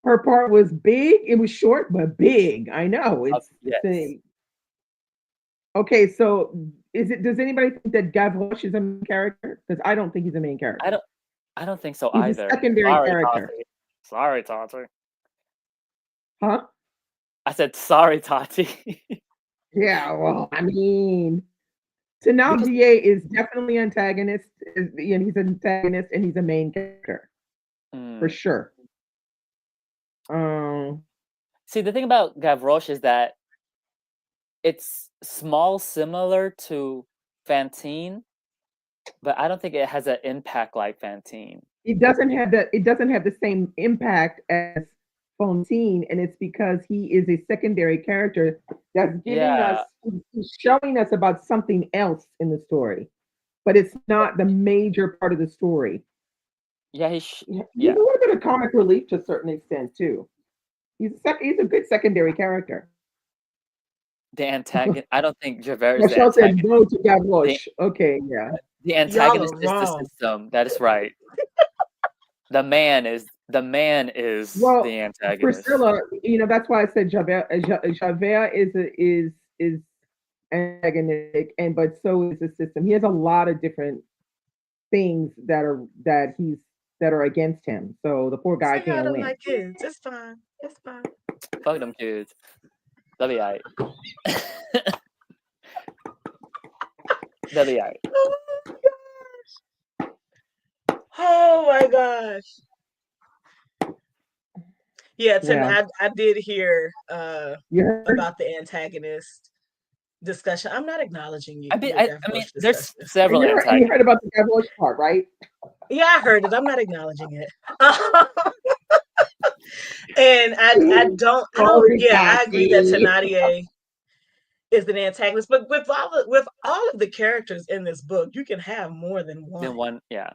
her part was big. It was short, but big. I know. Yes. Okay. So, does anybody think that Gavroche is a main character? Because I don't think he's a main character. I don't think so He's a either. secondary Sorry, character. Tati. Sorry, Tati. Huh? I said sorry, Tati. Yeah. Well, I mean, Thénardier is definitely antagonist. He's an antagonist and he's a main character for Mm. sure. See, the thing about Gavroche is that it's small, similar to Fantine, but I don't think it has an impact like Fantine. It doesn't have the same impact as Fontaine, and it's because he is a secondary character that's giving us Yeah, he's showing us about something else in the story, but it's not the major part of the story. yeah, He's a yeah. little bit of comic relief to a certain extent too. He's a good secondary character. The antagonist. I don't think Javert is the Michelle said antagonist. no to The, Gavroche. Okay, yeah. the Y'all antagonist are is the wrong. system. That is right. The man is Well, the antagonist. Priscilla, that's why I said Javert. Javert is antagonistic, but so is the system. He has a lot of different things that are against him. So the poor guy Say y'all can't don't win. like kids. It's fine. It's fine. Fuck them kids. They'll be alright. They'll be alright. Oh my gosh. Yeah, Well, I did hear you heard? about the antagonist discussion. I'm not acknowledging I your mean, Gavroche there's discussion. several And you antagonists. heard about the Gavroche part, right? Yeah, I heard it. I'm not acknowledging it. And I don't Sorry, yeah, I agree that Tati. Thénardier is an antagonist, but with all of the characters in this book, you can have more than Then one one, yeah.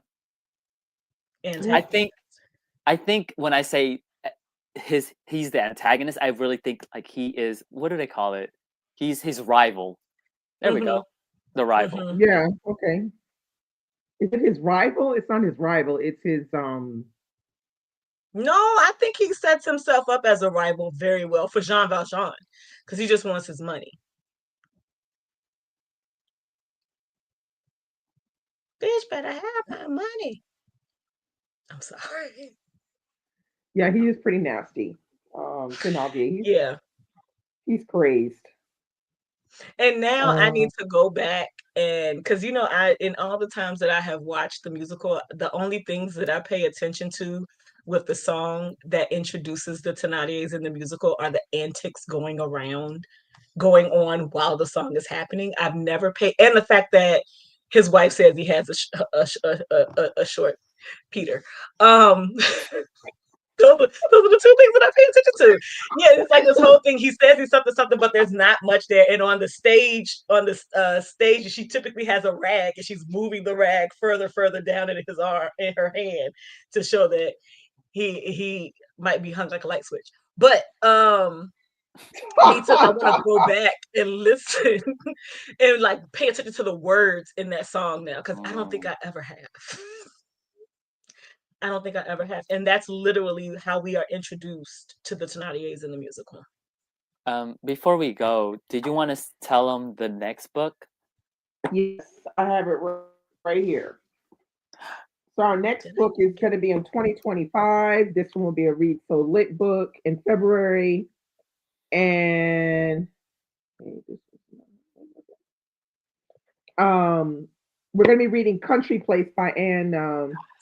antagonist. I think when I say he's the antagonist, I really think like he is. What do they call it? He's his rival. There we go. The rival. Mhm. Yeah, okay. Is it his rival? It's not his rival. It's his No, I think he sets himself up as a rival very well for Jean Valjean because he just wants his money. Bitch better have my money. I'm sorry. yeah, he is pretty nasty. Thénardier, Yeah. he's crazed. And now I Uh, need to go back and because I in all the times that I have watched the musical, the only things that I pay attention to with the song that introduces the Thénardiers in the musical are the antics going on while the song is happening. I've never paid, and the fact that his wife says he has a short Peter. Those are the two things that I pay attention to. Yeah, it's like this whole thing. He says he's something, but there's not much there. And on the stage, she typically has a rag, and she's moving the rag further down in his arm, in her hand, to show that he might be hung like a light switch. But I want to go back and listen and like pay attention to the words in that song now because I don't think I ever have. I don't think I ever have. And that's literally how we are introduced to the Thénardiers in the musical. Before we go, did you want to tell them the next book? Yes, I have it right here. So our next book is going to be in 2025. This one will be a Read So Lit book in February. And we're going to be reading Country Place by Anne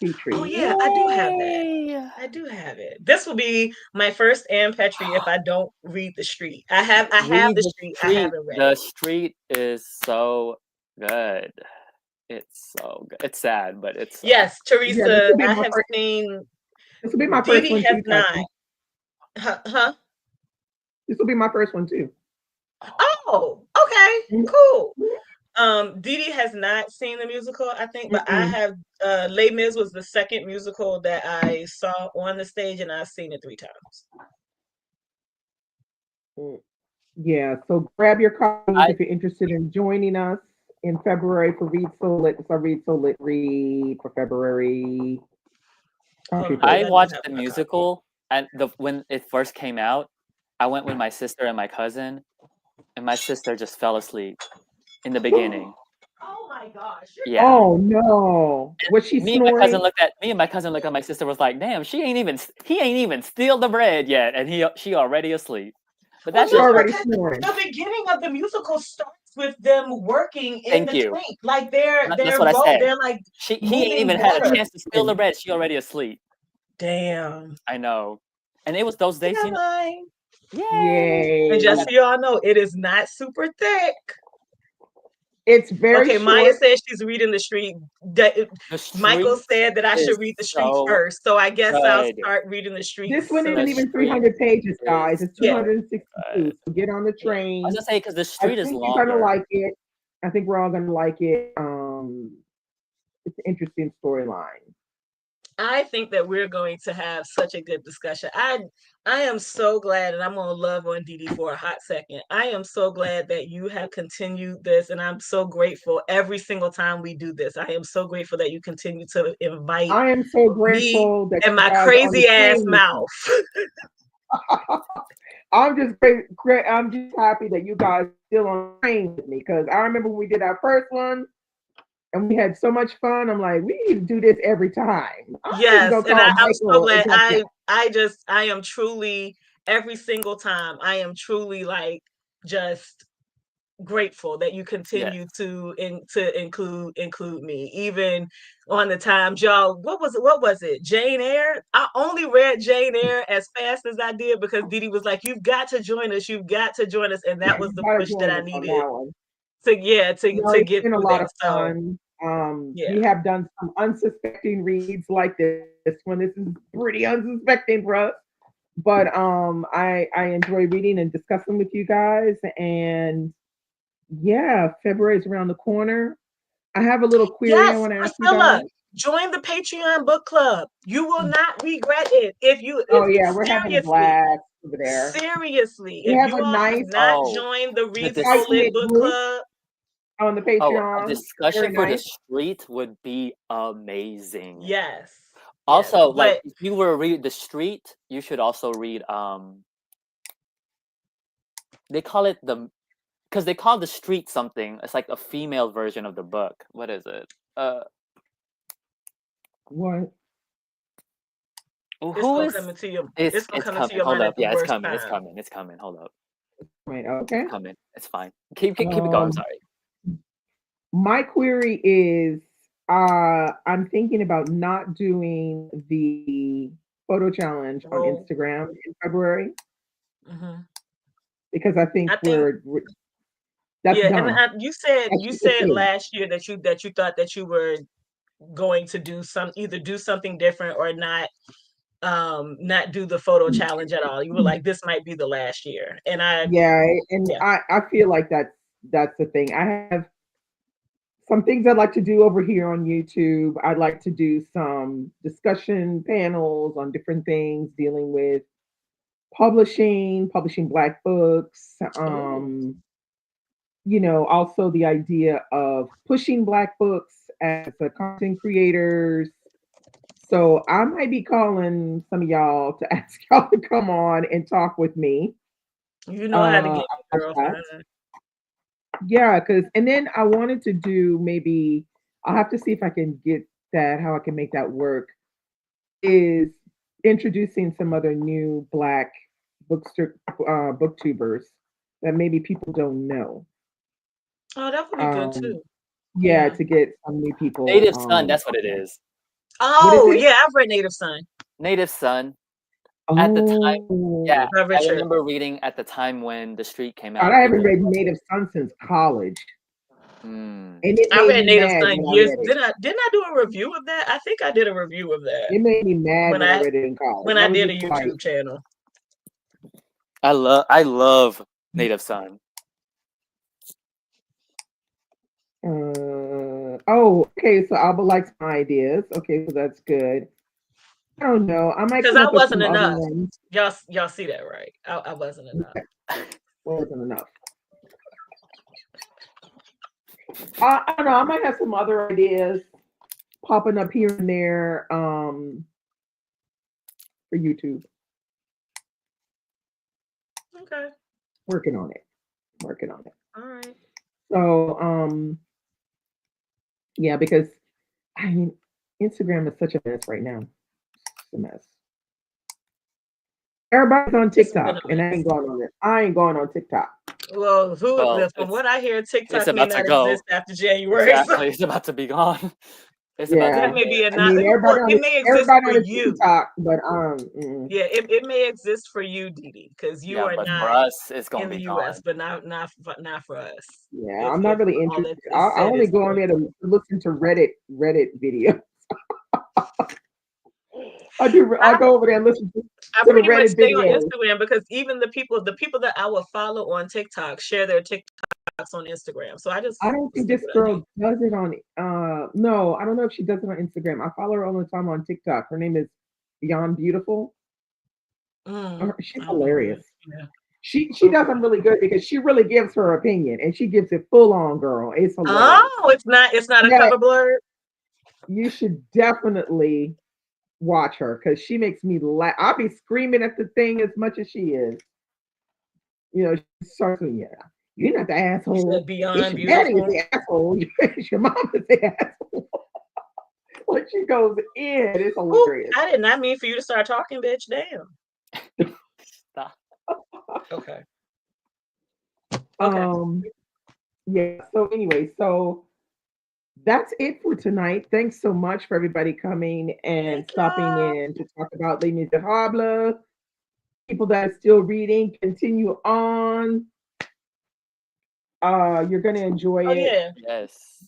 Petrie. Oh yeah, I do have that. I do have it. This will be my first Anne Petrie if I don't read The Street. I have Read The The Street. I Street. haven't read The it. Street is so good. It's so good. It's sad, but it's Yes, Yeah, Teresa, I have seen. this will be my Dee first Dee one has too, not. Tati. Huh? This will be my first one too. Oh, okay, cool. Dee Dee has not seen the musical, I think, but I have. Les Mis was the second musical that I saw on the stage, and I've seen it 3 times. Yeah, so grab your copies if you're interested in joining us in February for Read So Lit. It's a Read So Lit read for February. I watched the musical, and when it first came out, I went with my sister and my cousin, and my sister just fell asleep in the beginning. Oh my gosh! Yeah. Oh no! Was she me snoring? Me and my cousin looked at my sister. Was like, "Damn, he ain't even steal the bread yet, and she already asleep." But that's already snoring. The beginning of the musical starts with them working in Thank the you. tank, like they're That's what I said. They're like he ain't even had a chance to steal the bread. She already asleep. Damn. I know, and it was those days. You know, Yay! And just so y'all know, it is not super thick. It's very short. Maya says she's reading The Street. Michael said that I should read The Street first, so I guess I'll start reading The Street. This one isn't even 300 pages, guys. It's 262. So get on the train. I was gonna say because The Street is longer. You're gonna like it. I think we're all gonna like it. It's an interesting storyline. I think that we're going to have such a good discussion. I am so glad, and I'm gonna love on Dee Dee for a hot second. I am so glad that you have continued this, and I'm so grateful every single time we do this. I am so grateful that you continue to invite. I am so grateful that and my crazy ass mouth. I'm just great. I'm just happy that you guys are still on the train with me, because I remember when we did our first one. And we had so much fun. I'm like, we need to do this every time. Yes, and I'm so glad. I am truly, every single time, I am truly like just grateful that you continue to include me, even on the times, y'all. What was it? Jane Eyre. I only read Jane Eyre as fast as I did because Dee Dee was like, "You've got to join us. You've got to join us," and that was the push that I needed. To get been a through lot that. of fun. We have done some unsuspecting reads like this one. This is pretty unsuspecting for us, but I enjoy reading and discussing with you guys. And yeah, February is around the corner. I have a little query I want to ask you guys. Join the Patreon book club. You will not regret it if you. We're having a blast over there. Seriously, if you all have not joined the Read So Lit book club on the Patreon, a discussion for The Street would be amazing. Yes. Also, like if you were to read The Street, you should also read they call it because they call The Street something. It's like a female version of the book. What is it? What? Who is coming to you? It's coming. Hold up. Yeah, it's coming. It's coming. It's coming. Hold up. Wait, okay. It's coming. It's fine. Keep it going. I'm sorry. My query is I'm thinking about not doing the photo challenge on Instagram in February because I think we're that's done. And you said last year that you thought that you were going to do something different or not do the photo challenge at all. You were like, this might be the last year, and I feel like that's the thing. I have some things I'd like to do over here on YouTube. I'd like to do some discussion panels on different things dealing with publishing Black books. Also the idea of pushing Black books as a content creators. So I might be calling some of y'all to ask y'all to come on and talk with me. You know how to get of your that. girlfriend. Yeah, because and then I wanted to do maybe I'll have to see if I can get that how I can make that work. Is introducing some other new black booktubers that maybe people don't know. Oh, that would be good Um, too. yeah, Yeah. to get some new people. Native Son, that's what it is. What is Oh, it? yeah, I've read Native Son Native Son. At the time, yeah, Oh, by I Richard. remember reading at the time when The Street came God, out. I haven't People, read Native Son since college, mm, and it I made read me Native mad Son when I years. read it. Didn't I do a review of that? I think I did a review of that It made me mad when when I I read it in college. when I I was did a just like, YouTube channel. I love Native Son. oh, okay. So Alba likes my ideas. Okay, so that's good. I don't know. I might Because come I up with wasn't some other enough. ones. Y'all see that, right? I wasn't enough. Wasn't enough. I don't know. I might have some other ideas popping up here and there for YouTube. Okay. Working on it. Working on it. All right. So yeah, because I mean Instagram is such a mess right now. It's a mess. Everybody's on It's been a TikTok, and I mess. ain't going on it. I ain't going on TikTok. Well, Well, from what I hear, it's TikTok may about to not go. exist after January. Exactly, it's about to be gone. It's about to Yeah, That may be a I not. mean Well, it may exist everybody for on the you. TikTok, but Yeah, it may exist for you, Didi, because you yeah, are but for not us, it's gonna in the be U.S., gone. but not for us. yeah, I'm not really All interested. that is I said only is go on for there to listen to Reddit videos. I I go over there and listen to I the pretty much Reddit stay on videos. Instagram because even the people that I will follow on TikTok share their TikToks on Instagram. So I just I don't think stick this with that. girl does it on no, I don't know if she does it on Instagram. I follow her all the time on TikTok. Her name is Beyond Beautiful. She's I don't know. hilarious. Yeah. She does them really good because she really gives her opinion and she gives it full on, girl. It's hilarious. Oh, it's not a Yeah, cover blurb. you should definitely watch her because she makes me laugh. I'll be screaming at the thing as much as she is. You know, she starts with, yeah, you're not the You asshole. said Beyond It's your daddy is Beautiful. the asshole. It's your mom is the asshole. When she goes in, it's Ooh, hilarious. I did not mean for you to start talking, bitch. Damn. Stop. Okay. Yeah. So anyway, so that's it for tonight. Thanks so much for everybody coming and Thank stopping y'all. in to talk about Les Miserables. People that are still reading, continue on. You're gonna enjoy Oh it. yeah. Yes,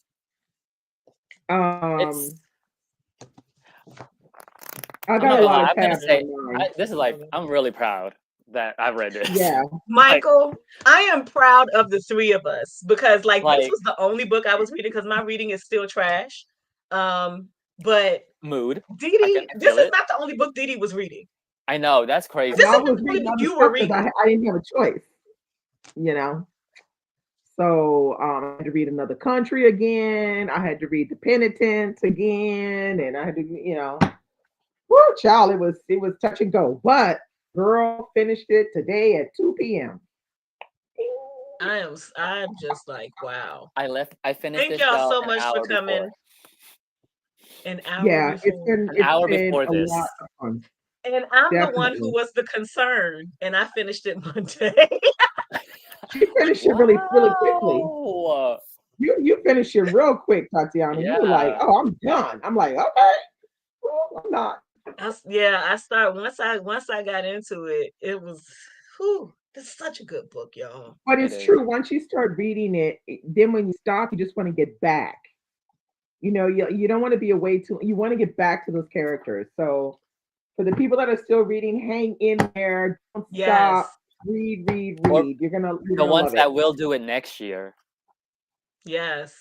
Um, it's. I I'm got not a gonna lot lie. of I'm gonna tabs say on mine. this is like I'm really proud that I read this. Yeah. Like, Michael, I am proud of the three of us because this like was the only book I was reading because my reading is still trash. But mood. Didi, I this feel is it. not the only book Didi was reading. I know that's This crazy. And is I not was the only reading book other you were stuff because reading. I didn't have a choice, you know. So I had to read Another Country again. I had to read The Penitence again, and I had to, whoo, child, it was touch and go. But girl finished it today at 2 p.m. I'm just like, wow. I finished Thank this y'all show so an much for hour before. coming. An hour Yeah, before. An hour been before a this. lot of fun. And I'm the one who Definitely. was the concern, and I finished it Monday. She finished it really, really quickly. Wow. You finished it real quick, Tatiana. You were like, Yeah. "Oh, I'm done." I'm like, "Okay, well, I'm not." I start once I got into it, it was this is such a good book, y'all. But It it's is. true. Once you start reading it, then when you stop, you just want to get back. You don't want to be away too. You want to get back to those characters. So for the people that are still reading, hang in there. Don't Yes. stop. Read, read, Or read. You're the gonna ones love it. that will do it next year. Yes.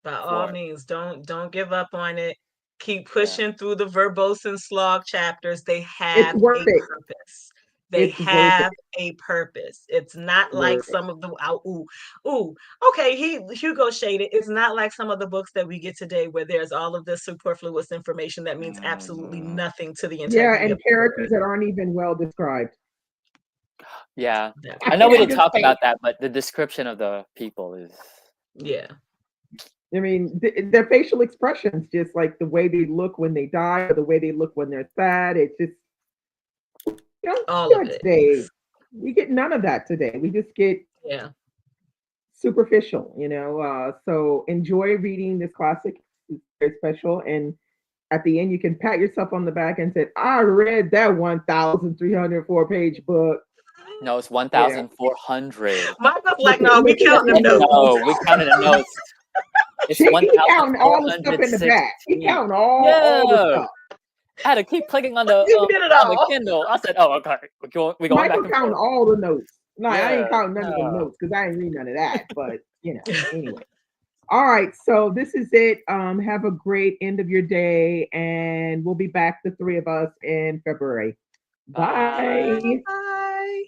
By all For means, don't give up on it. Keep yeah. pushing through the verbose and slog chapters. They It's have worth a it. purpose. They It's worth have a purpose. It's not like it. some of the okay, Hugo shaded. It's not like some of the books that we get today where there's all of this superfluous information that means absolutely nothing to the Yeah, integrity and of the characters story. that aren't even well described. Yeah. Yeah. I know we I'm didn't just talk saying. about that, but the description of the people is Yeah. I mean, their facial expressions, just like the way they look when they die, or the way they look when they're sad. It's just All of that it. today. We get none of that today. We just get Yeah. superficial, So enjoy reading this classic. It's very special, and at the end, you can pat yourself on the back and say, "I read that 1,304-page book." no, it's Yeah. 1,400. Mine was Look like, at no, we look at counting look the at notes. No, we counted the notes. It's He counting all the stuff in the back. He 1,416. counting all the Yeah. stuff. I had to keep clicking on You did it the all. Kindle. I said, "Oh, okay, we going back Michael and counting forth." all the notes. No, I Yeah, ain't counting none of the no. notes because I ain't read none of that. But anyway. All right, so this is it. Have a great end of your day, and we'll be back, the three of us, in February. Bye. Bye. Bye.